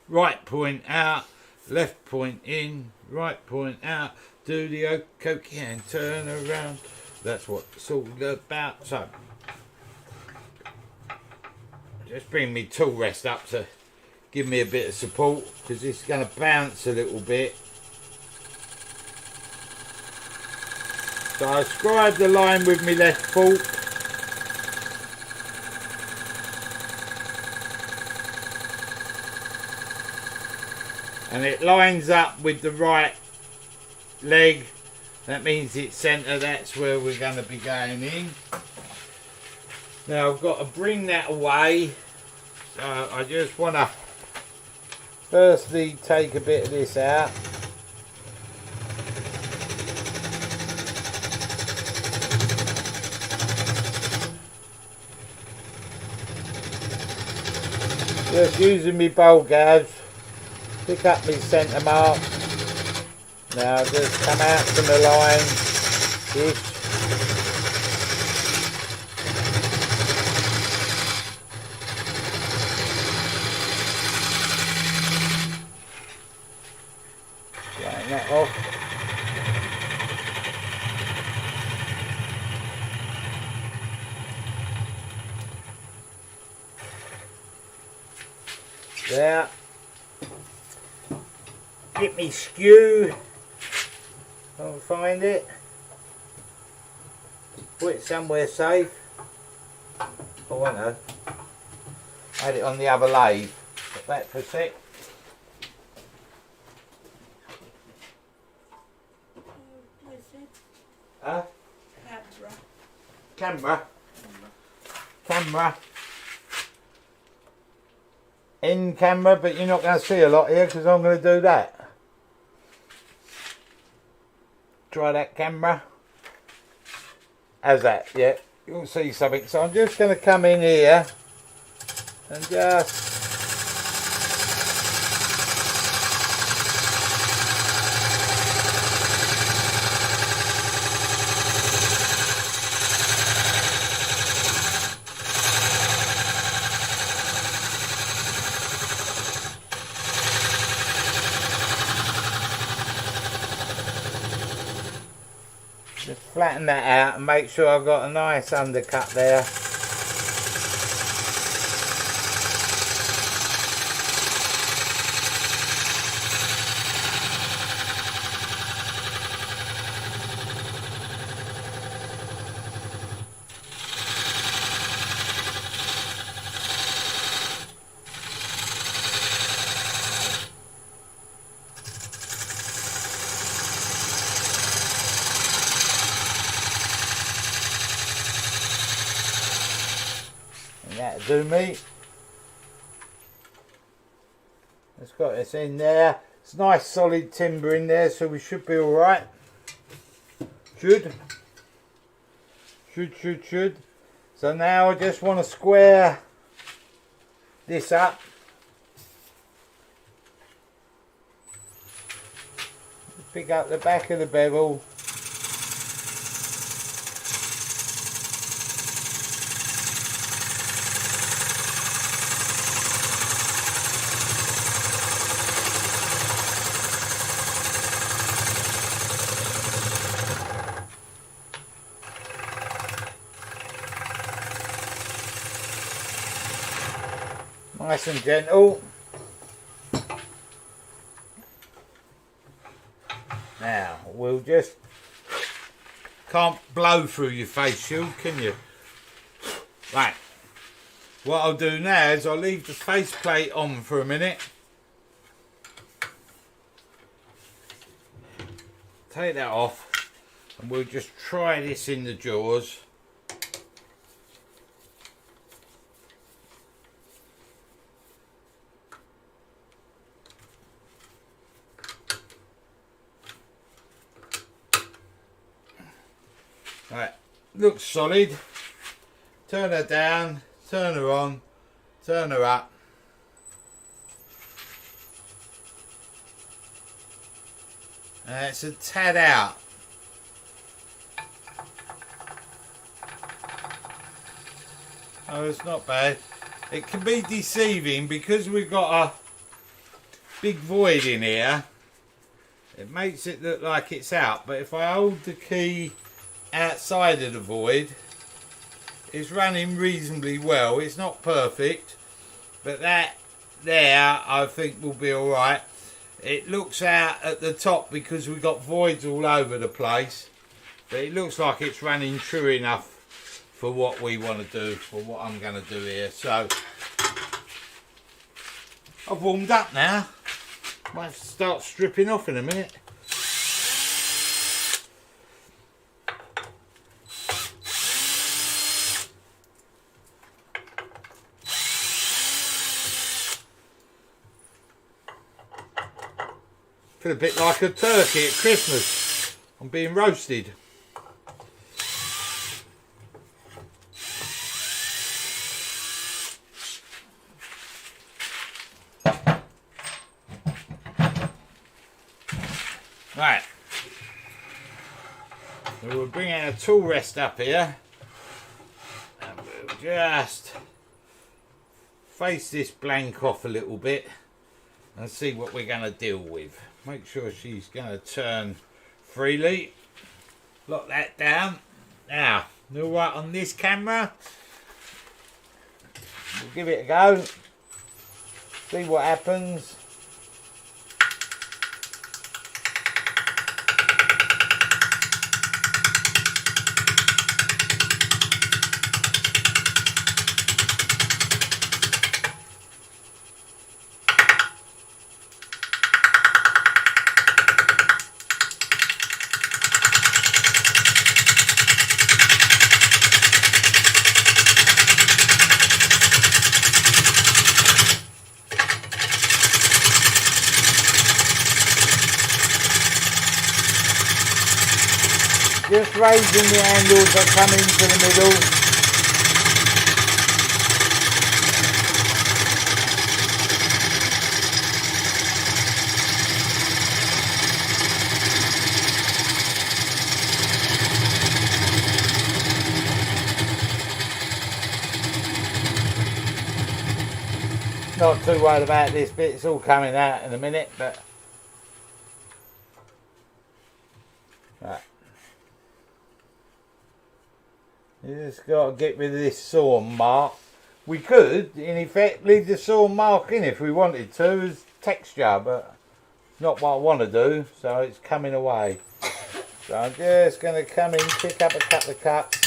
right point out, left point in, right point out, do the cokie and turn around. That's what it's all about. So, just bring me tool rest up to give me a bit of support because it's going to bounce a little bit. So I scribe the line with my left fork. And it lines up with the right leg. That means it's centre, that's where we're going to be going in. Now I've got to bring that away. So I just want to firstly take a bit of this out. Just using my bowl gouge. Pick up my centre mark. Now just come out from the line. Ish. Line that off. There. Get me skew. I'll find it. Put it somewhere safe. Oh, I know. Had it on the other lathe. Put that for a sec. Huh? Camera. Camera. In camera, but you're not going to see a lot here because I'm going to do that. Try that camera. How's that? Yeah, you'll see something. So I'm just going to come in here and just flatten that out and make sure I've got a nice undercut there. That'll do me. It's got this in there. It's nice solid timber in there, so we should be alright. Should. So now I just want to square this up. Pick up the back of the bevel. Nice and gentle. Now we'll just, can't blow through your face shield, can you? Right, what I'll do now is I'll leave the face plate on for a minute. Take that off and we'll just try this in the jaws. Right, looks solid. Turn her down, turn her on, turn her up. It's a tad out. Oh, it's not bad. It can be deceiving because we've got a big void in here. It makes it look like it's out, but if I hold the key outside of the void, it's running reasonably well. It's not perfect, but that there I think will be alright. It looks out at the top because we've got voids all over the place, but it looks like it's running true enough for what we want to do, for what I'm going to do here. So I've warmed up now. Might have to start stripping off in a minute. Feel a bit like a turkey at Christmas. I'm being roasted. Right. So we'll bring our tool rest up here. And we'll just face this blank off a little bit and see what we're going to deal with. Make sure she's going to turn freely. Lock that down. Now, all right on this camera. We'll give it a go. See what happens. Just raising the handles that come into the middle. Not too worried about this bit, it's all coming out in a minute, but right. You just got to get rid of this saw mark. We could, in effect, leave the saw mark in if we wanted to as texture, but not what I want to do, so it's coming away. So I'm just going to come in, pick up a couple of cuts.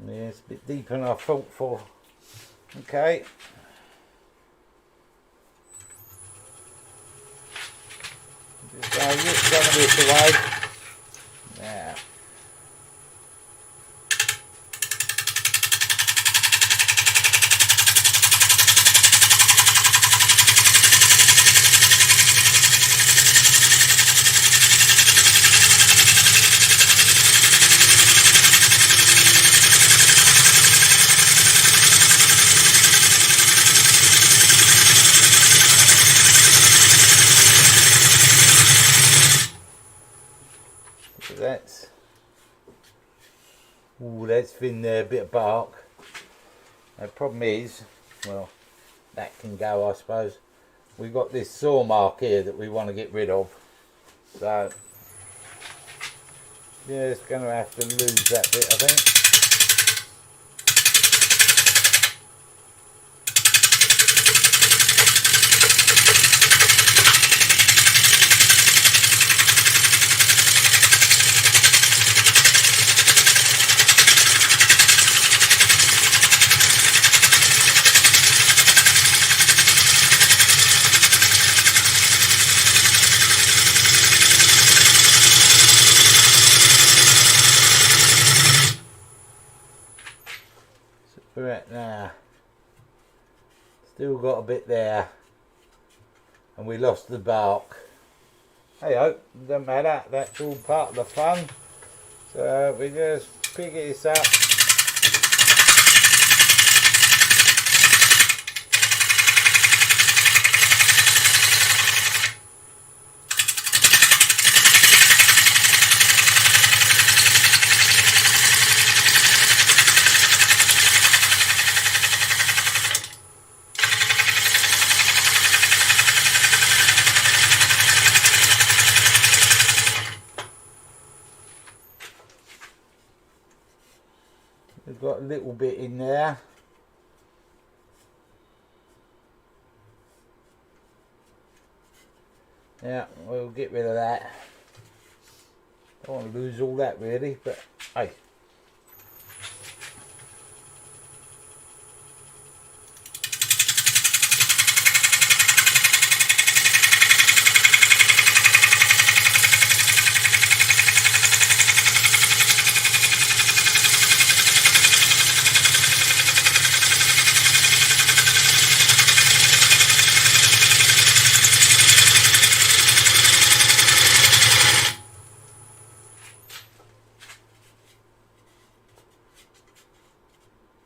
Yeah, it's a bit deeper than I thought for. Okay. Just go some of this away. Now. That's thin there, a bit of bark. The problem is, well, that can go, I suppose. We've got this saw mark here that we want to get rid of. So, yeah, it's going to have to lose that bit, I think. Right now, still got a bit there, and we lost the bark. Hey ho, doesn't matter, that's all part of the fun. So we just pick this up. We've got a little bit in there. Yeah, we'll get rid of that. Don't want to lose all that really, but hey.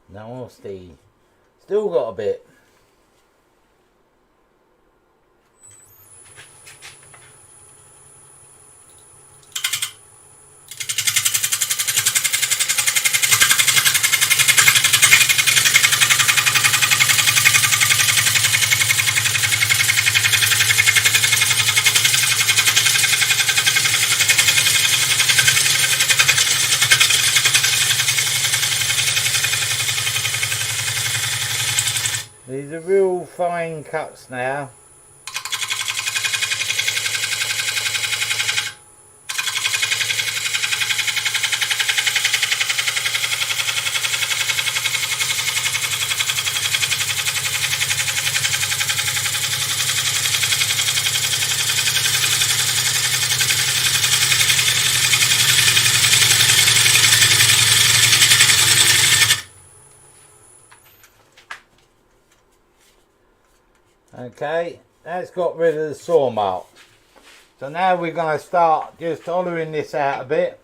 Nasty. Still got a bit. These are real fine cuts now. Okay, that's got rid of the saw mark. So now we're going to start just hollowing this out a bit.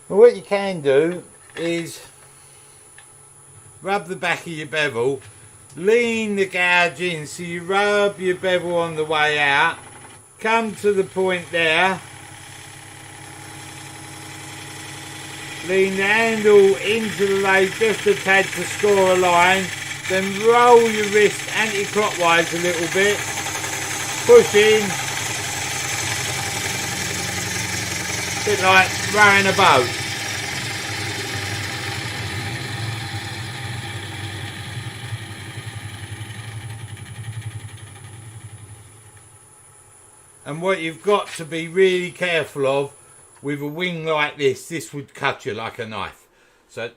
Well, what you can do is rub the back of your bevel, lean the gouge in, so you rub your bevel on the way out, come to the point there, lean the handle into the lathe just a tad to score a line, then roll your wrist anti-clockwise a little bit, push in, a bit like rowing a boat. And what you've got to be really careful of with a wing like this would cut you like a knife. So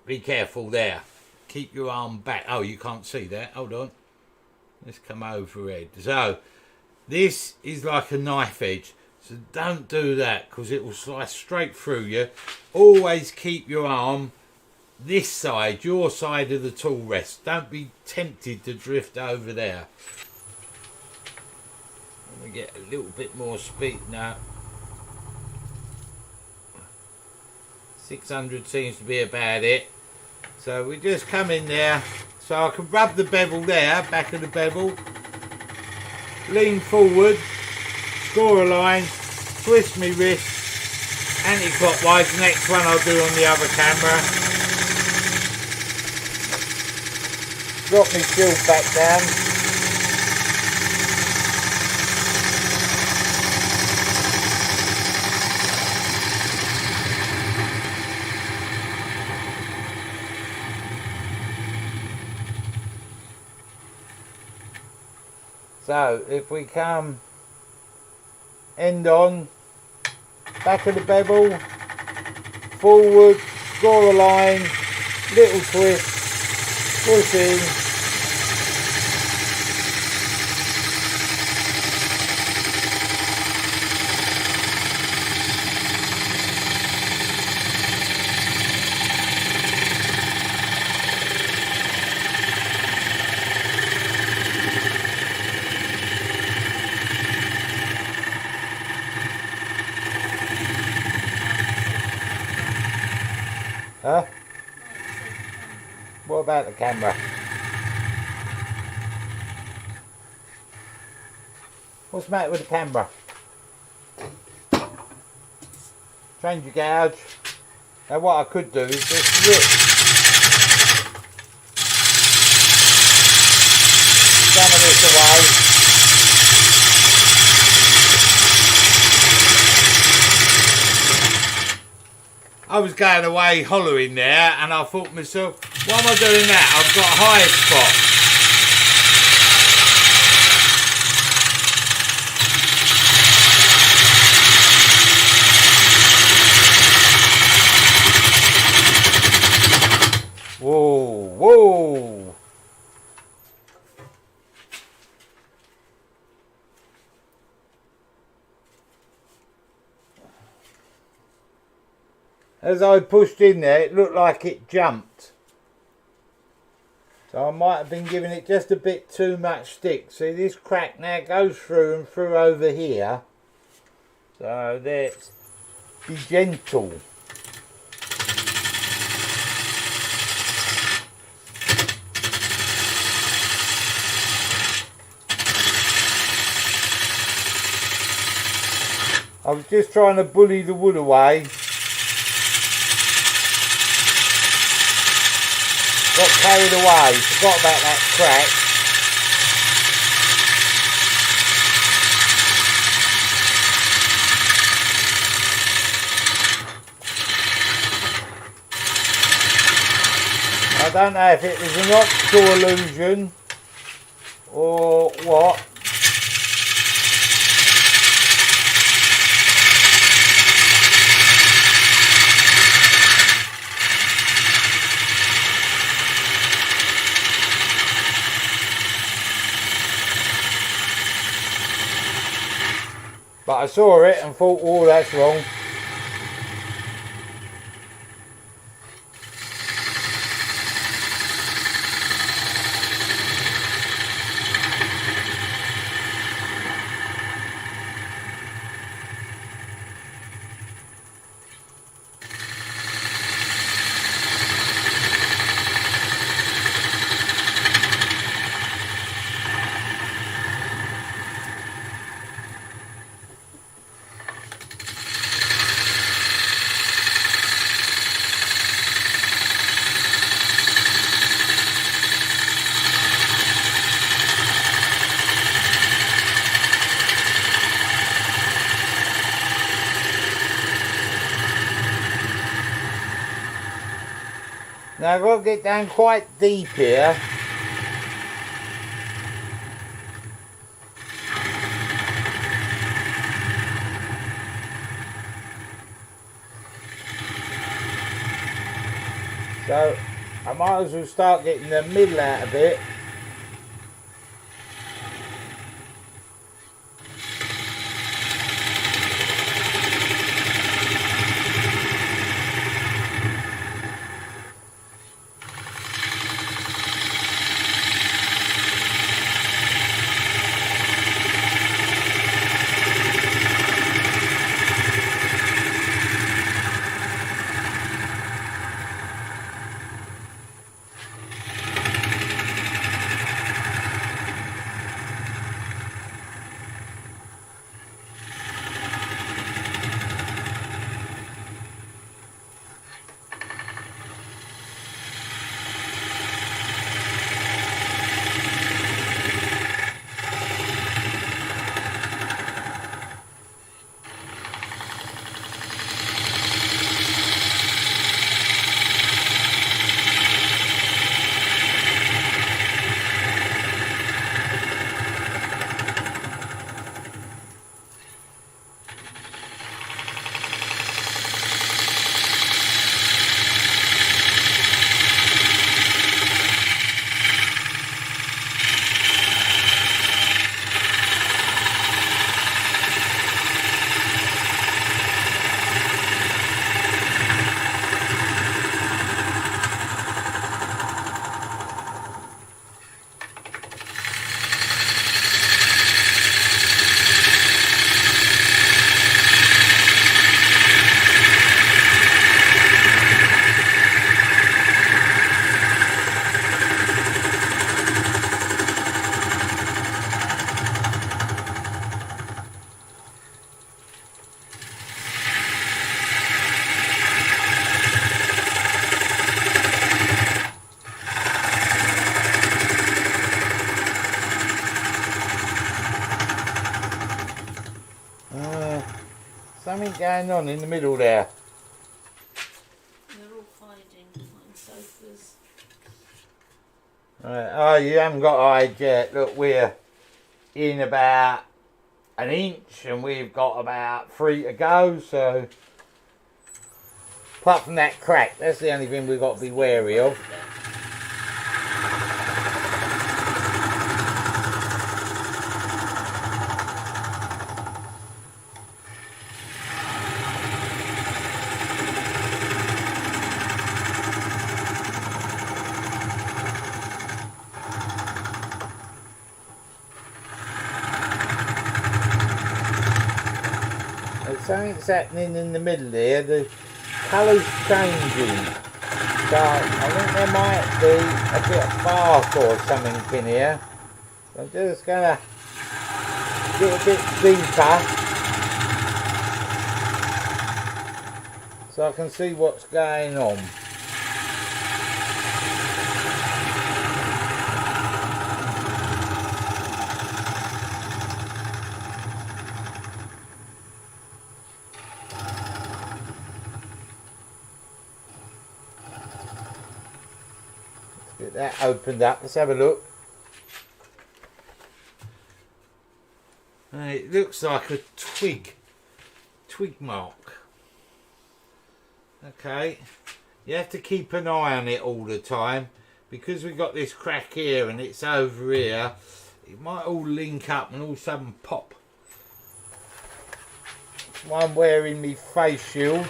be careful there. Keep your arm back. Oh, you can't see that. Hold on. Let's come overhead. So this is like a knife edge. So don't do that because it will slice straight through you. Always keep your arm this side, your side of the tool rest. Don't be tempted to drift over there. We get a little bit more speed now. 600 seems to be about it. So we just come in there. So I can rub the bevel there, back of the bevel. Lean forward, score a line, twist me wrist, anti-clockwise. The next one I'll do on the other camera. Drop my shield back down. So if we come end on, back of the bevel, forward, score a line, little twist, push in, huh? What about the camera? What's the matter with the camera? Change your gouge. Now what I could do is just rip some of this away. I was going away hollowing there and I thought to myself, why am I doing that? I've got a high spot. Whoa, whoa. As I pushed in there, it looked like it jumped. So I might have been giving it just a bit too much stick. See, this crack now goes through and through over here. So let's be gentle. I was just trying to bully the wood away. Got carried away, forgot about that crack. I don't know if it was an optical illusion or what. But I saw it and thought, oh, that's wrong. Now I've got to get down quite deep here. So I might as well start getting the middle out of it. Something going on in the middle there. They're all hiding behind sofas. Right. Oh, you haven't got eyes yet. Look, we're in about an inch and we've got about 3 to go, so apart from that crack, that's the only thing we've got to be wary of. Something's happening in the middle here, the colour's changing. So I think there might be a bit of bark or something in here. So I'm just going to get a bit deeper. so I can see what's going on. Let's get that opened up. Let's have a look. And it looks like a twig mark. Okay, you have to keep an eye on it all the time because we've got this crack here and it's over here. It might all link up and all of a sudden pop. While I'm wearing my face shield.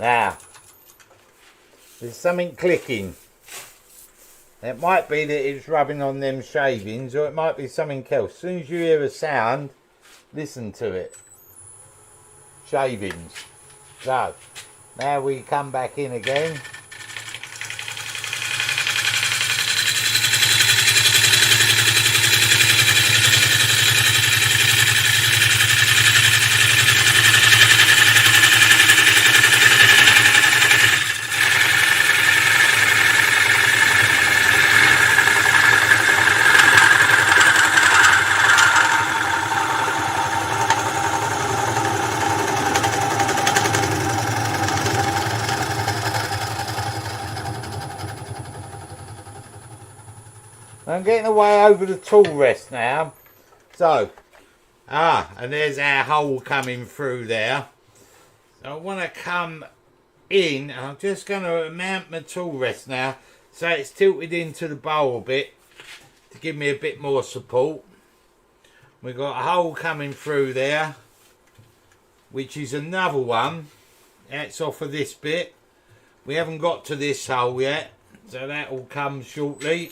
Now, there's something clicking. It might be that it's rubbing on them shavings, or it might be something else. As soon as you hear a sound, listen to it. Shavings. So, now we come back in again. I'm getting away over the tool rest now. So, and there's our hole coming through there. So I want to come in, and I'm just going to mount my tool rest now. So it's tilted into the bowl a bit to give me a bit more support. We've got a hole coming through there, which is another one. That's off of this bit. We haven't got to this hole yet, so that will come shortly.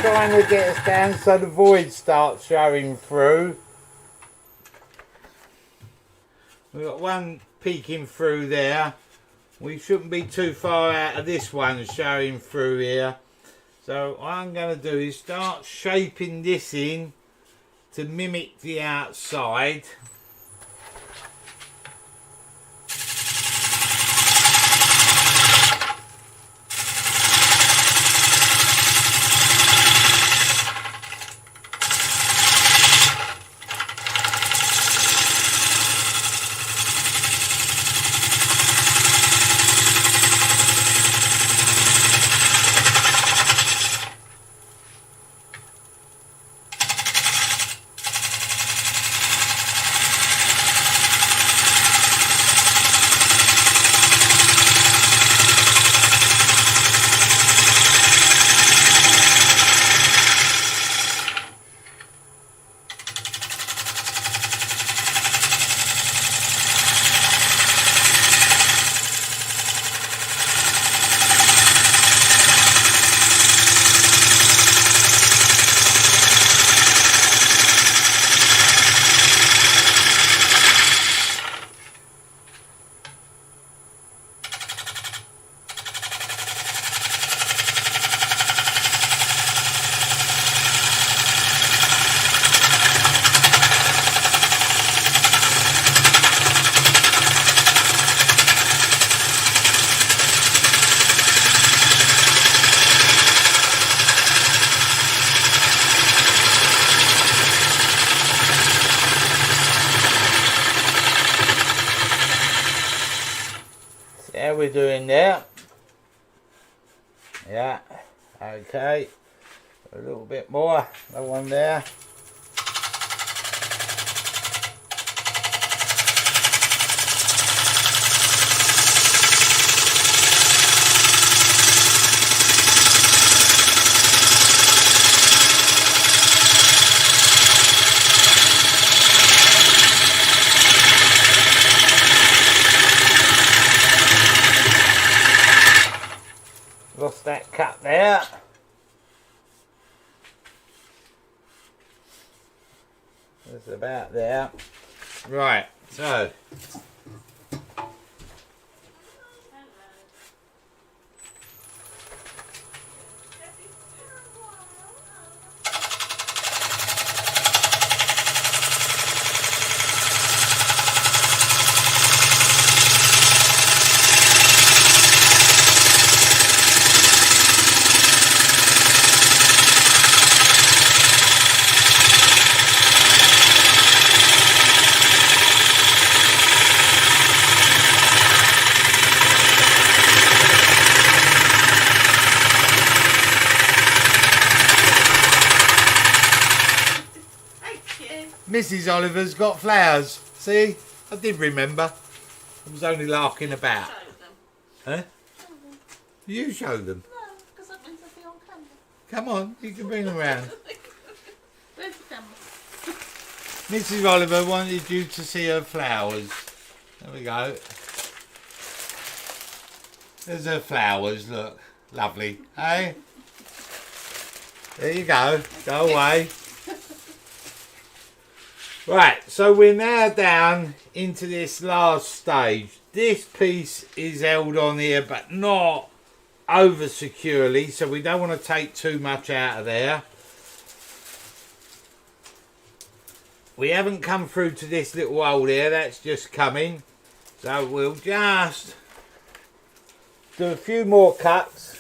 trying to get us down so the void starts showing through. We've got one peeking through there. We shouldn't be too far out of this one showing through here. So what I'm going to do is start shaping this in to mimic the outside. How we doing there? Yeah, okay. A little bit more, that one there. Lost that cut there. That's about there. Right, so Mrs. Oliver's got flowers. See? I did remember. I was only larking about. Huh? You show them. No, because that means they'll be on camera. Come on, you can bring them around. Where's the camera? Mrs. Oliver wanted you to see her flowers. There we go. There's her flowers, look. Lovely, eh? There you go. Go away. Right, so we're now down into this last stage. This piece is held on here, but not over securely, so we don't want to take too much out of there. We haven't come through to this little hole here, that's just coming. So we'll just do a few more cuts.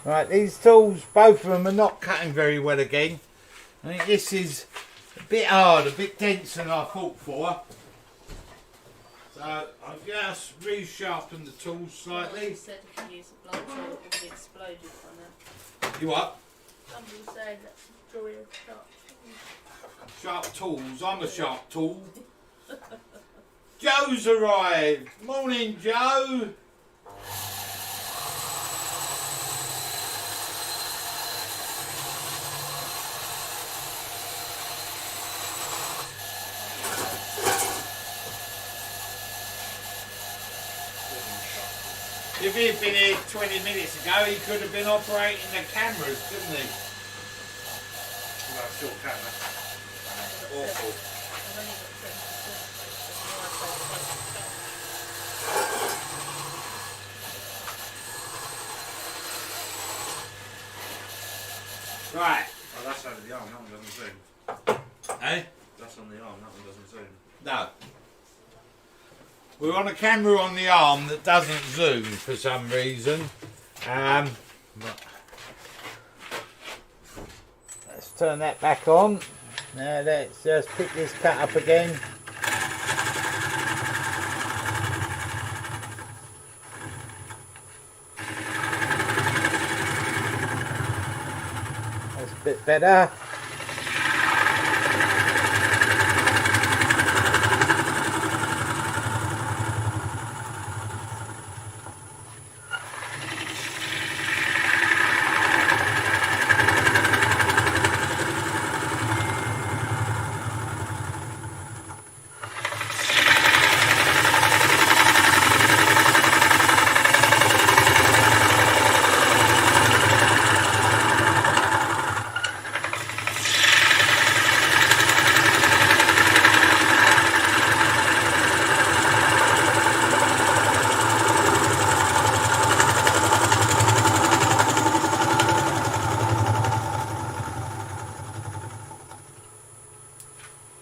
Right, these tools, both of them are not cutting very well again. I think this is a bit hard, a bit denser than I thought for. So I've just resharpened the tools slightly. You said if you use a blunt tool, it would be exploded by now. You what? Somebody said that's drawing sharp tools. Sharp tools, I'm a sharp tool. Joe's arrived. Morning, Joe. If he'd been here 20 minutes ago, he could have been operating the cameras, couldn't he? Well, short camera. Awful. I've only got 7%. Right. Oh, that's over the arm, that one doesn't zoom. Eh? That's on the arm, that one doesn't zoom. No. We're on a camera on the arm that doesn't zoom for some reason. But let's turn that back on. Now let's just pick this cut up again. That's a bit better.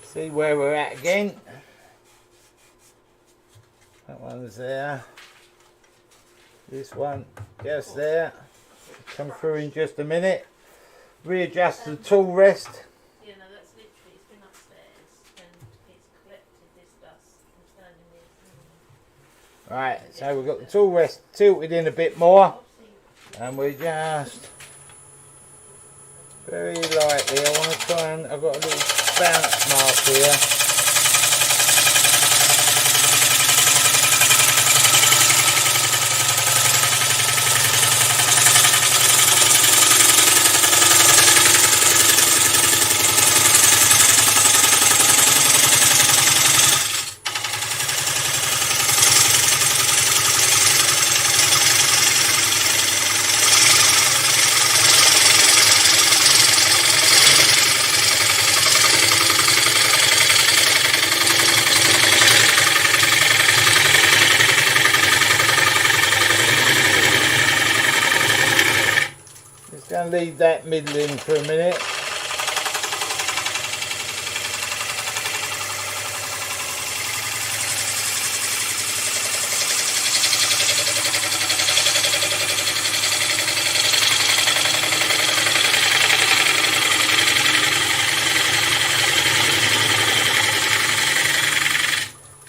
See where we're at again. That one's there. This one just there. Come through in just a minute. Readjust the tool rest. Yeah, no, that's literally, it's been upstairs and it's collected this dust and turned in there. Right, so we've got the tool rest tilted in a bit more. And we just very lightly, I want to try and, I've got a little bounce mark here. Going to leave that middling for a minute.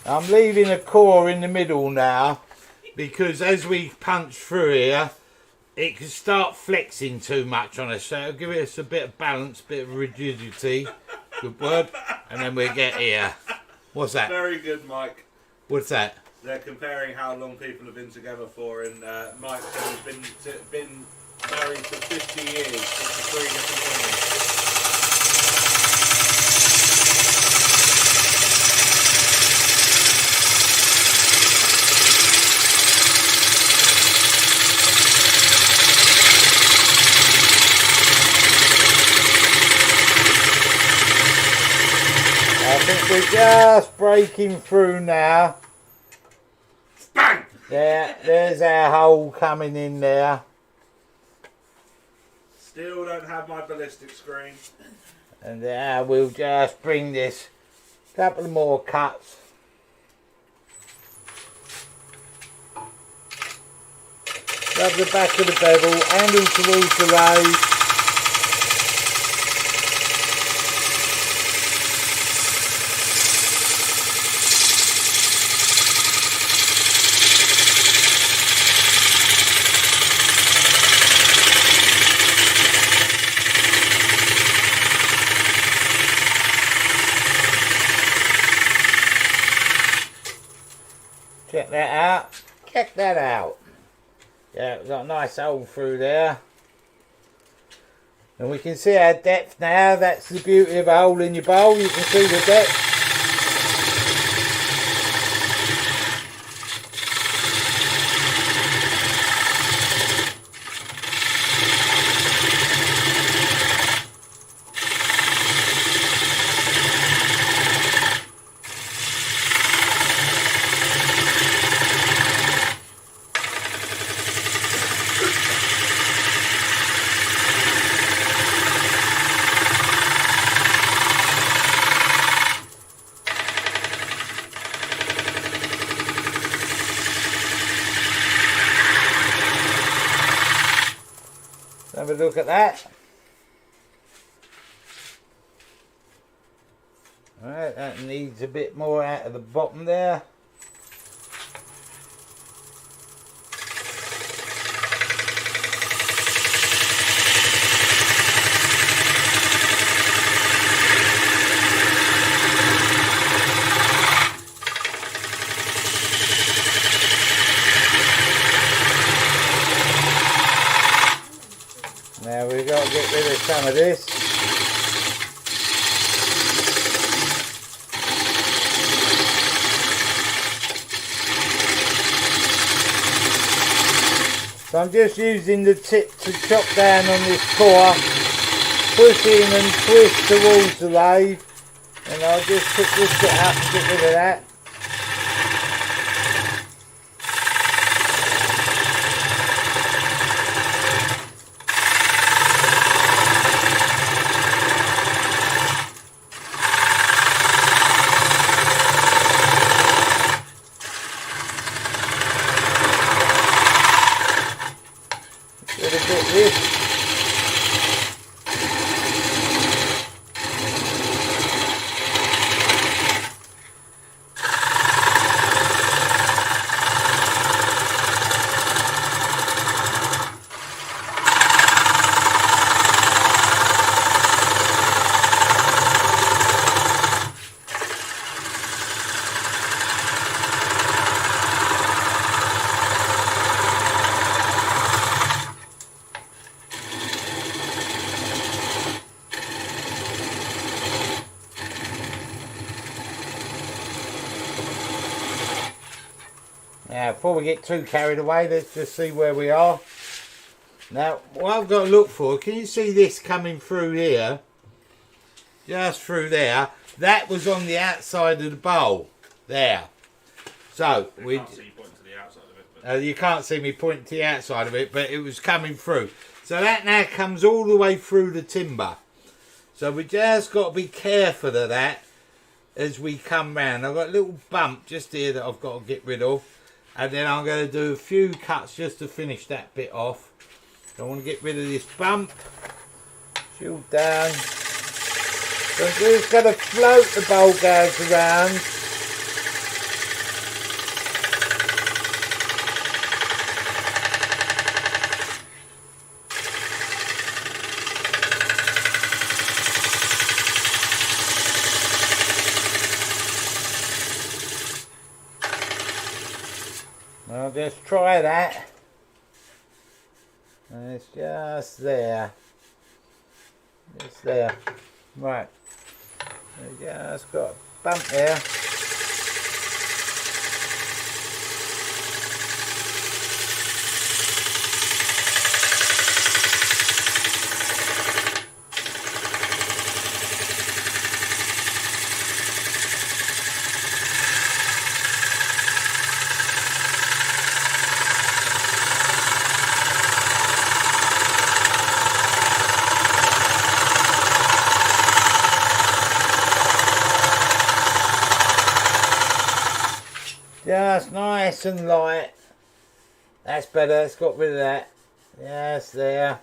I'm leaving a core in the middle now because as we punch through here it can start flexing too much on us, so it'll give us a bit of balance, bit of rigidity, good word, and then we get here. What's that? Very good, Mike. What's that? They're comparing how long people have been together for, and Mike said he's been married for 50 years to 3 different women. I think we're just breaking through now. Bang! There's our hole coming in there. Still don't have my ballistic screen. And now we'll just bring this couple more cuts. Rub the back of the bevel, handle towards the lathe. Check that out. Check that out. Yeah, we've got a nice hole through there. And we can see our depth now. That's the beauty of a hole in your bowl. You can see the depth. Have a look at that. Alright, that needs a bit more out of the bottom there. Now we've got to get rid of some of this. So I'm just using the tip to chop down on this core, push in and twist towards the lathe, and I'll just pick this bit up and get rid of that. Now, before we get too carried away, let's just see where we are. Now, what I've got to look for, can you see this coming through here? Just through there. That was on the outside of the bowl. There. So, we can't see you pointing to the outside of it. But you can't see me pointing to the outside of it, but it was coming through. So that now comes all the way through the timber. So we just got to be careful of that as we come round. I've got a little bump just here that I've got to get rid of. And then I'm going to do a few cuts just to finish that bit off. I want to get rid of this bump. Shield down. So I'm just going to float the bowl gouge around. I'll just try that. And it's just there. Just there. Right. We just got a bump there. Just nice and light. That's better. Let's got rid of that. Yes, there.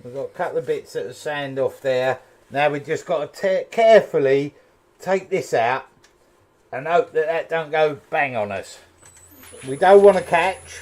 We've got a couple of bits that are sand off there. Now we've just got to carefully take this out and hope that that don't go bang on us. We don't want to catch.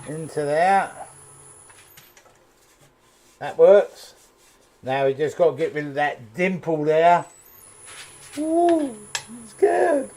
Into there. That works. Now we just got to get rid of that dimple there. Ooh, it's good.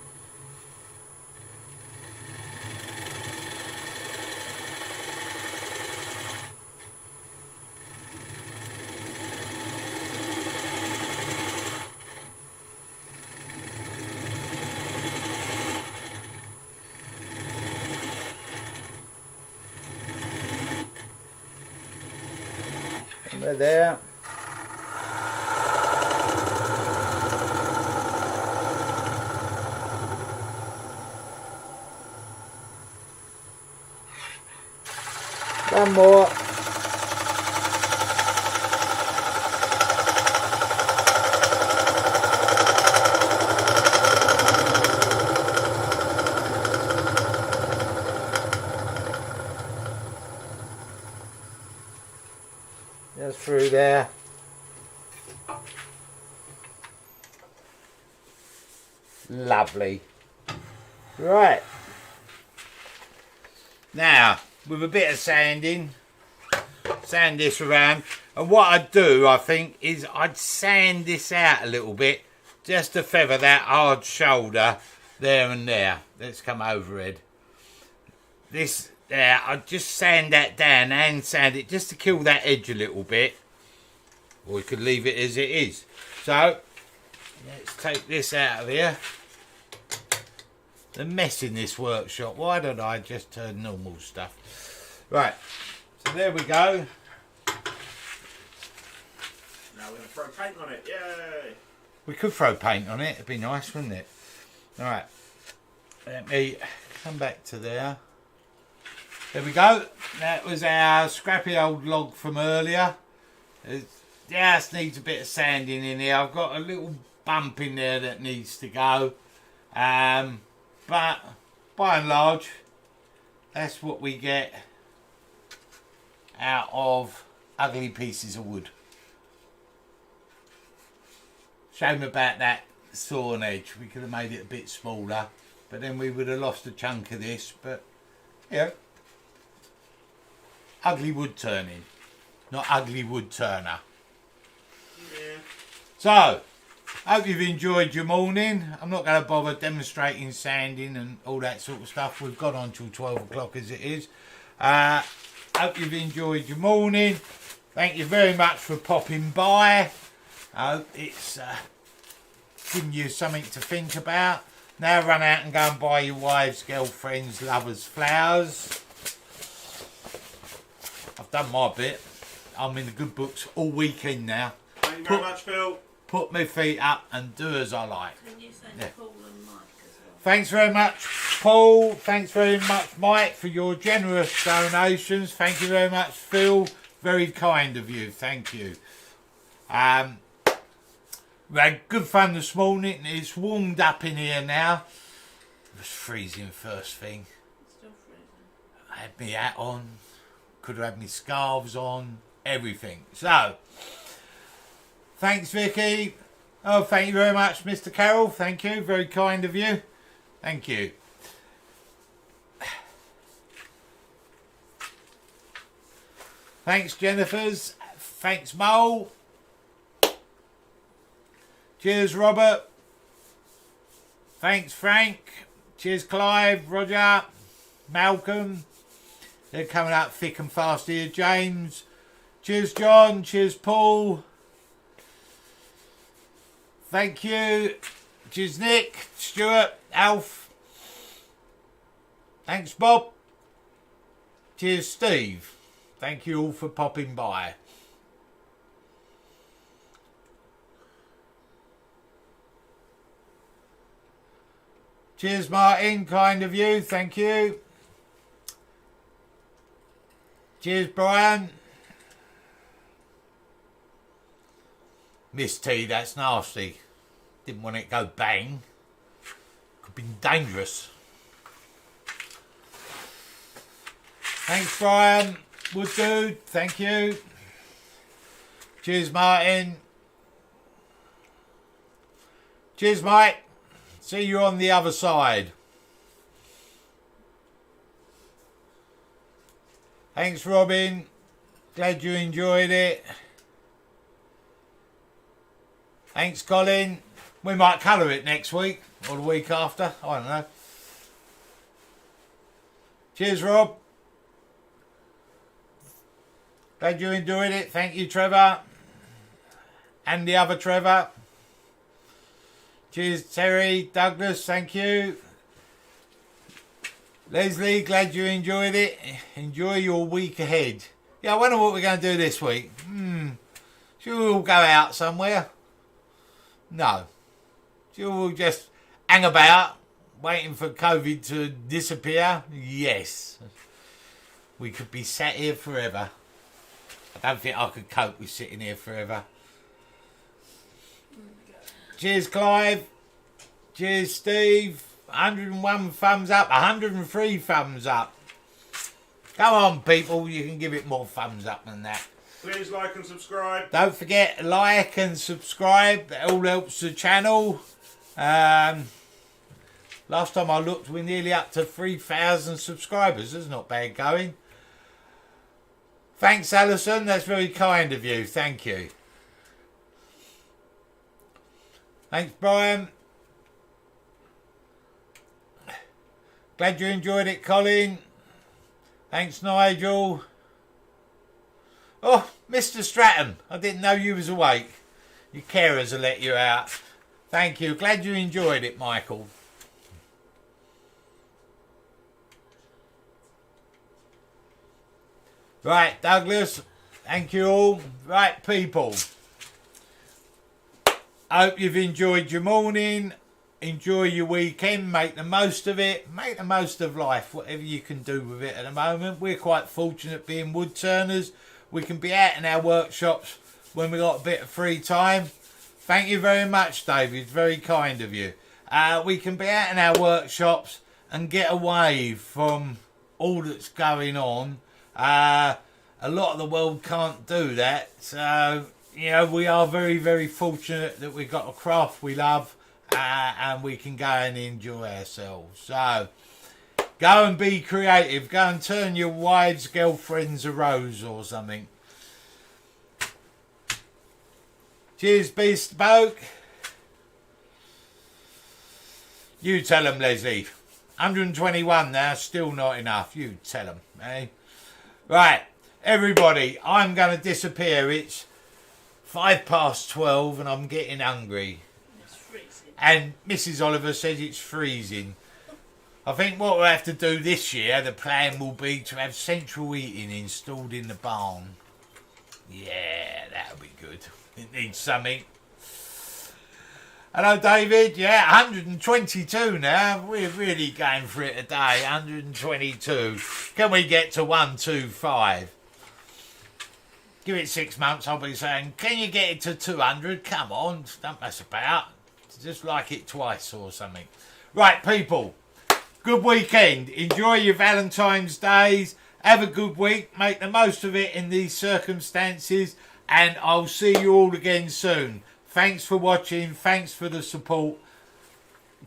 Over there. One more. Just through there. Lovely. Right. Now, with a bit of sanding, sand this around. And what I'd do, I think, is I'd sand this out a little bit just to feather that hard shoulder there and there. Let's come overhead. This there, I'd just sand that down and sand it just to kill that edge a little bit. Or we could leave it as it is. So, let's take this out of here. The mess in this workshop. Why don't I just turn normal stuff? Right, so there we go. Now we're going to throw paint on it. Yay! We could throw paint on it. It'd be nice, wouldn't it? Alright, let me come back to there. There we go. That was our scrappy old log from earlier. It just needs a bit of sanding in here. I've got a little bump in there that needs to go. But by and large, that's what we get out of ugly pieces of wood. Shame about that sawn edge. We could have made it a bit smaller, but then we would have lost a chunk of this. But yeah, ugly wood turning, not ugly Woodturner. Yeah. So, hope you've enjoyed your morning. I'm not going to bother demonstrating sanding and all that sort of stuff. We've got on till 12 o'clock as it is. Hope you've enjoyed your morning. Thank you very much for popping by. I hope it's giving you something to think about. Now run out and go and buy your wives, girlfriends, lovers flowers. I've done my bit. I'm in the good books all weekend now. Thank you very much, Phil. Put my feet up and do as I like. Can you send Yeah. Paul and Mike as well? Thanks very much, Paul. Thanks very much, Mike, for your generous donations. Thank you very much, Phil. Very kind of you. Thank you. We had good fun this morning. It's warmed up in here now. It was freezing first thing. It's still freezing. I had my hat on. Could have had my scarves on. Everything. So, thanks, Vicky. Oh, thank you very much, Mr. Carroll. Thank you. Very kind of you. Thank you. Thanks, Jennifer's. Thanks, Mole. Cheers, Robert. Thanks, Frank. Cheers, Clive, Roger, Malcolm. They're coming up thick and fast here. James. Cheers, John. Cheers, Paul. Thank you. Cheers, Nick, Stuart, Alf. Thanks, Bob. Cheers, Steve. Thank you all for popping by. Cheers, Martin. Kind of you. Thank you. Cheers, Brian. Miss T, that's nasty. Didn't want it to go bang. Could have been dangerous. Thanks, Brian. Wood dude. Thank you. Cheers, Martin. Cheers, mate. See you on the other side. Thanks, Robin. Glad you enjoyed it. Thanks, Colin. We might colour it next week or the week after. I don't know. Cheers, Rob. Glad you enjoyed it. Thank you, Trevor. And the other Trevor. Cheers, Terry. Douglas, thank you. Leslie, glad you enjoyed it. Enjoy your week ahead. Yeah, I wonder what we're going to do this week. Should we all go out somewhere? No. Should we all just hang about, waiting for COVID to disappear? Yes. We could be sat here forever. I don't think I could cope with sitting here forever. Cheers, Clive. Cheers, Steve. 101 thumbs up. 103 thumbs up. Come on, people. You can give it more thumbs up than that. Please like and subscribe. Don't forget, like and subscribe. That all helps the channel. Last time I looked, we're nearly up to 3,000 subscribers. That's not bad going. Thanks, Alison. That's very kind of you. Thank you. Thanks, Brian. Glad you enjoyed it, Colin. Thanks, Nigel. Oh, Mr. Stratton. I didn't know you was awake. Your carers will let you out. Thank you. Glad you enjoyed it, Michael. Right, Douglas. Thank you all. Right, people. I hope you've enjoyed your morning. Enjoy your weekend. Make the most of it. Make the most of life, whatever you can do with it at the moment. We're quite fortunate being woodturners. We can be out in our workshops when we got a bit of free time. Thank you very much, David. Very kind of you. We can be out in our workshops and get away from all that's going on. A lot of the world can't do that. So, you know, we are very, very fortunate that we've got a craft we love and we can go and enjoy ourselves. So, go and be creative. Go and turn your wives, girlfriends a rose or something. Cheers, Bespoke. You tell them, Leslie. 121 now, still not enough. You tell them, eh? Right, everybody, I'm going to disappear. It's 12:05 and I'm getting hungry. It's freezing. And Mrs. Oliver says it's freezing. I think what we'll have to do this year, the plan will be to have central heating installed in the barn. Yeah, that'll be good. It needs something. Hello, David. Yeah, 122 now. We're really going for it today. 122. Can we get to 125? Give it 6 months, I'll be saying, can you get it to 200? Come on, don't mess about. Just like it twice or something. Right, people. Good weekend. Enjoy your Valentine's days. Have a good week. Make the most of it in these circumstances. And I'll see you all again soon. Thanks for watching. Thanks for the support.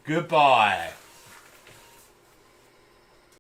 Goodbye.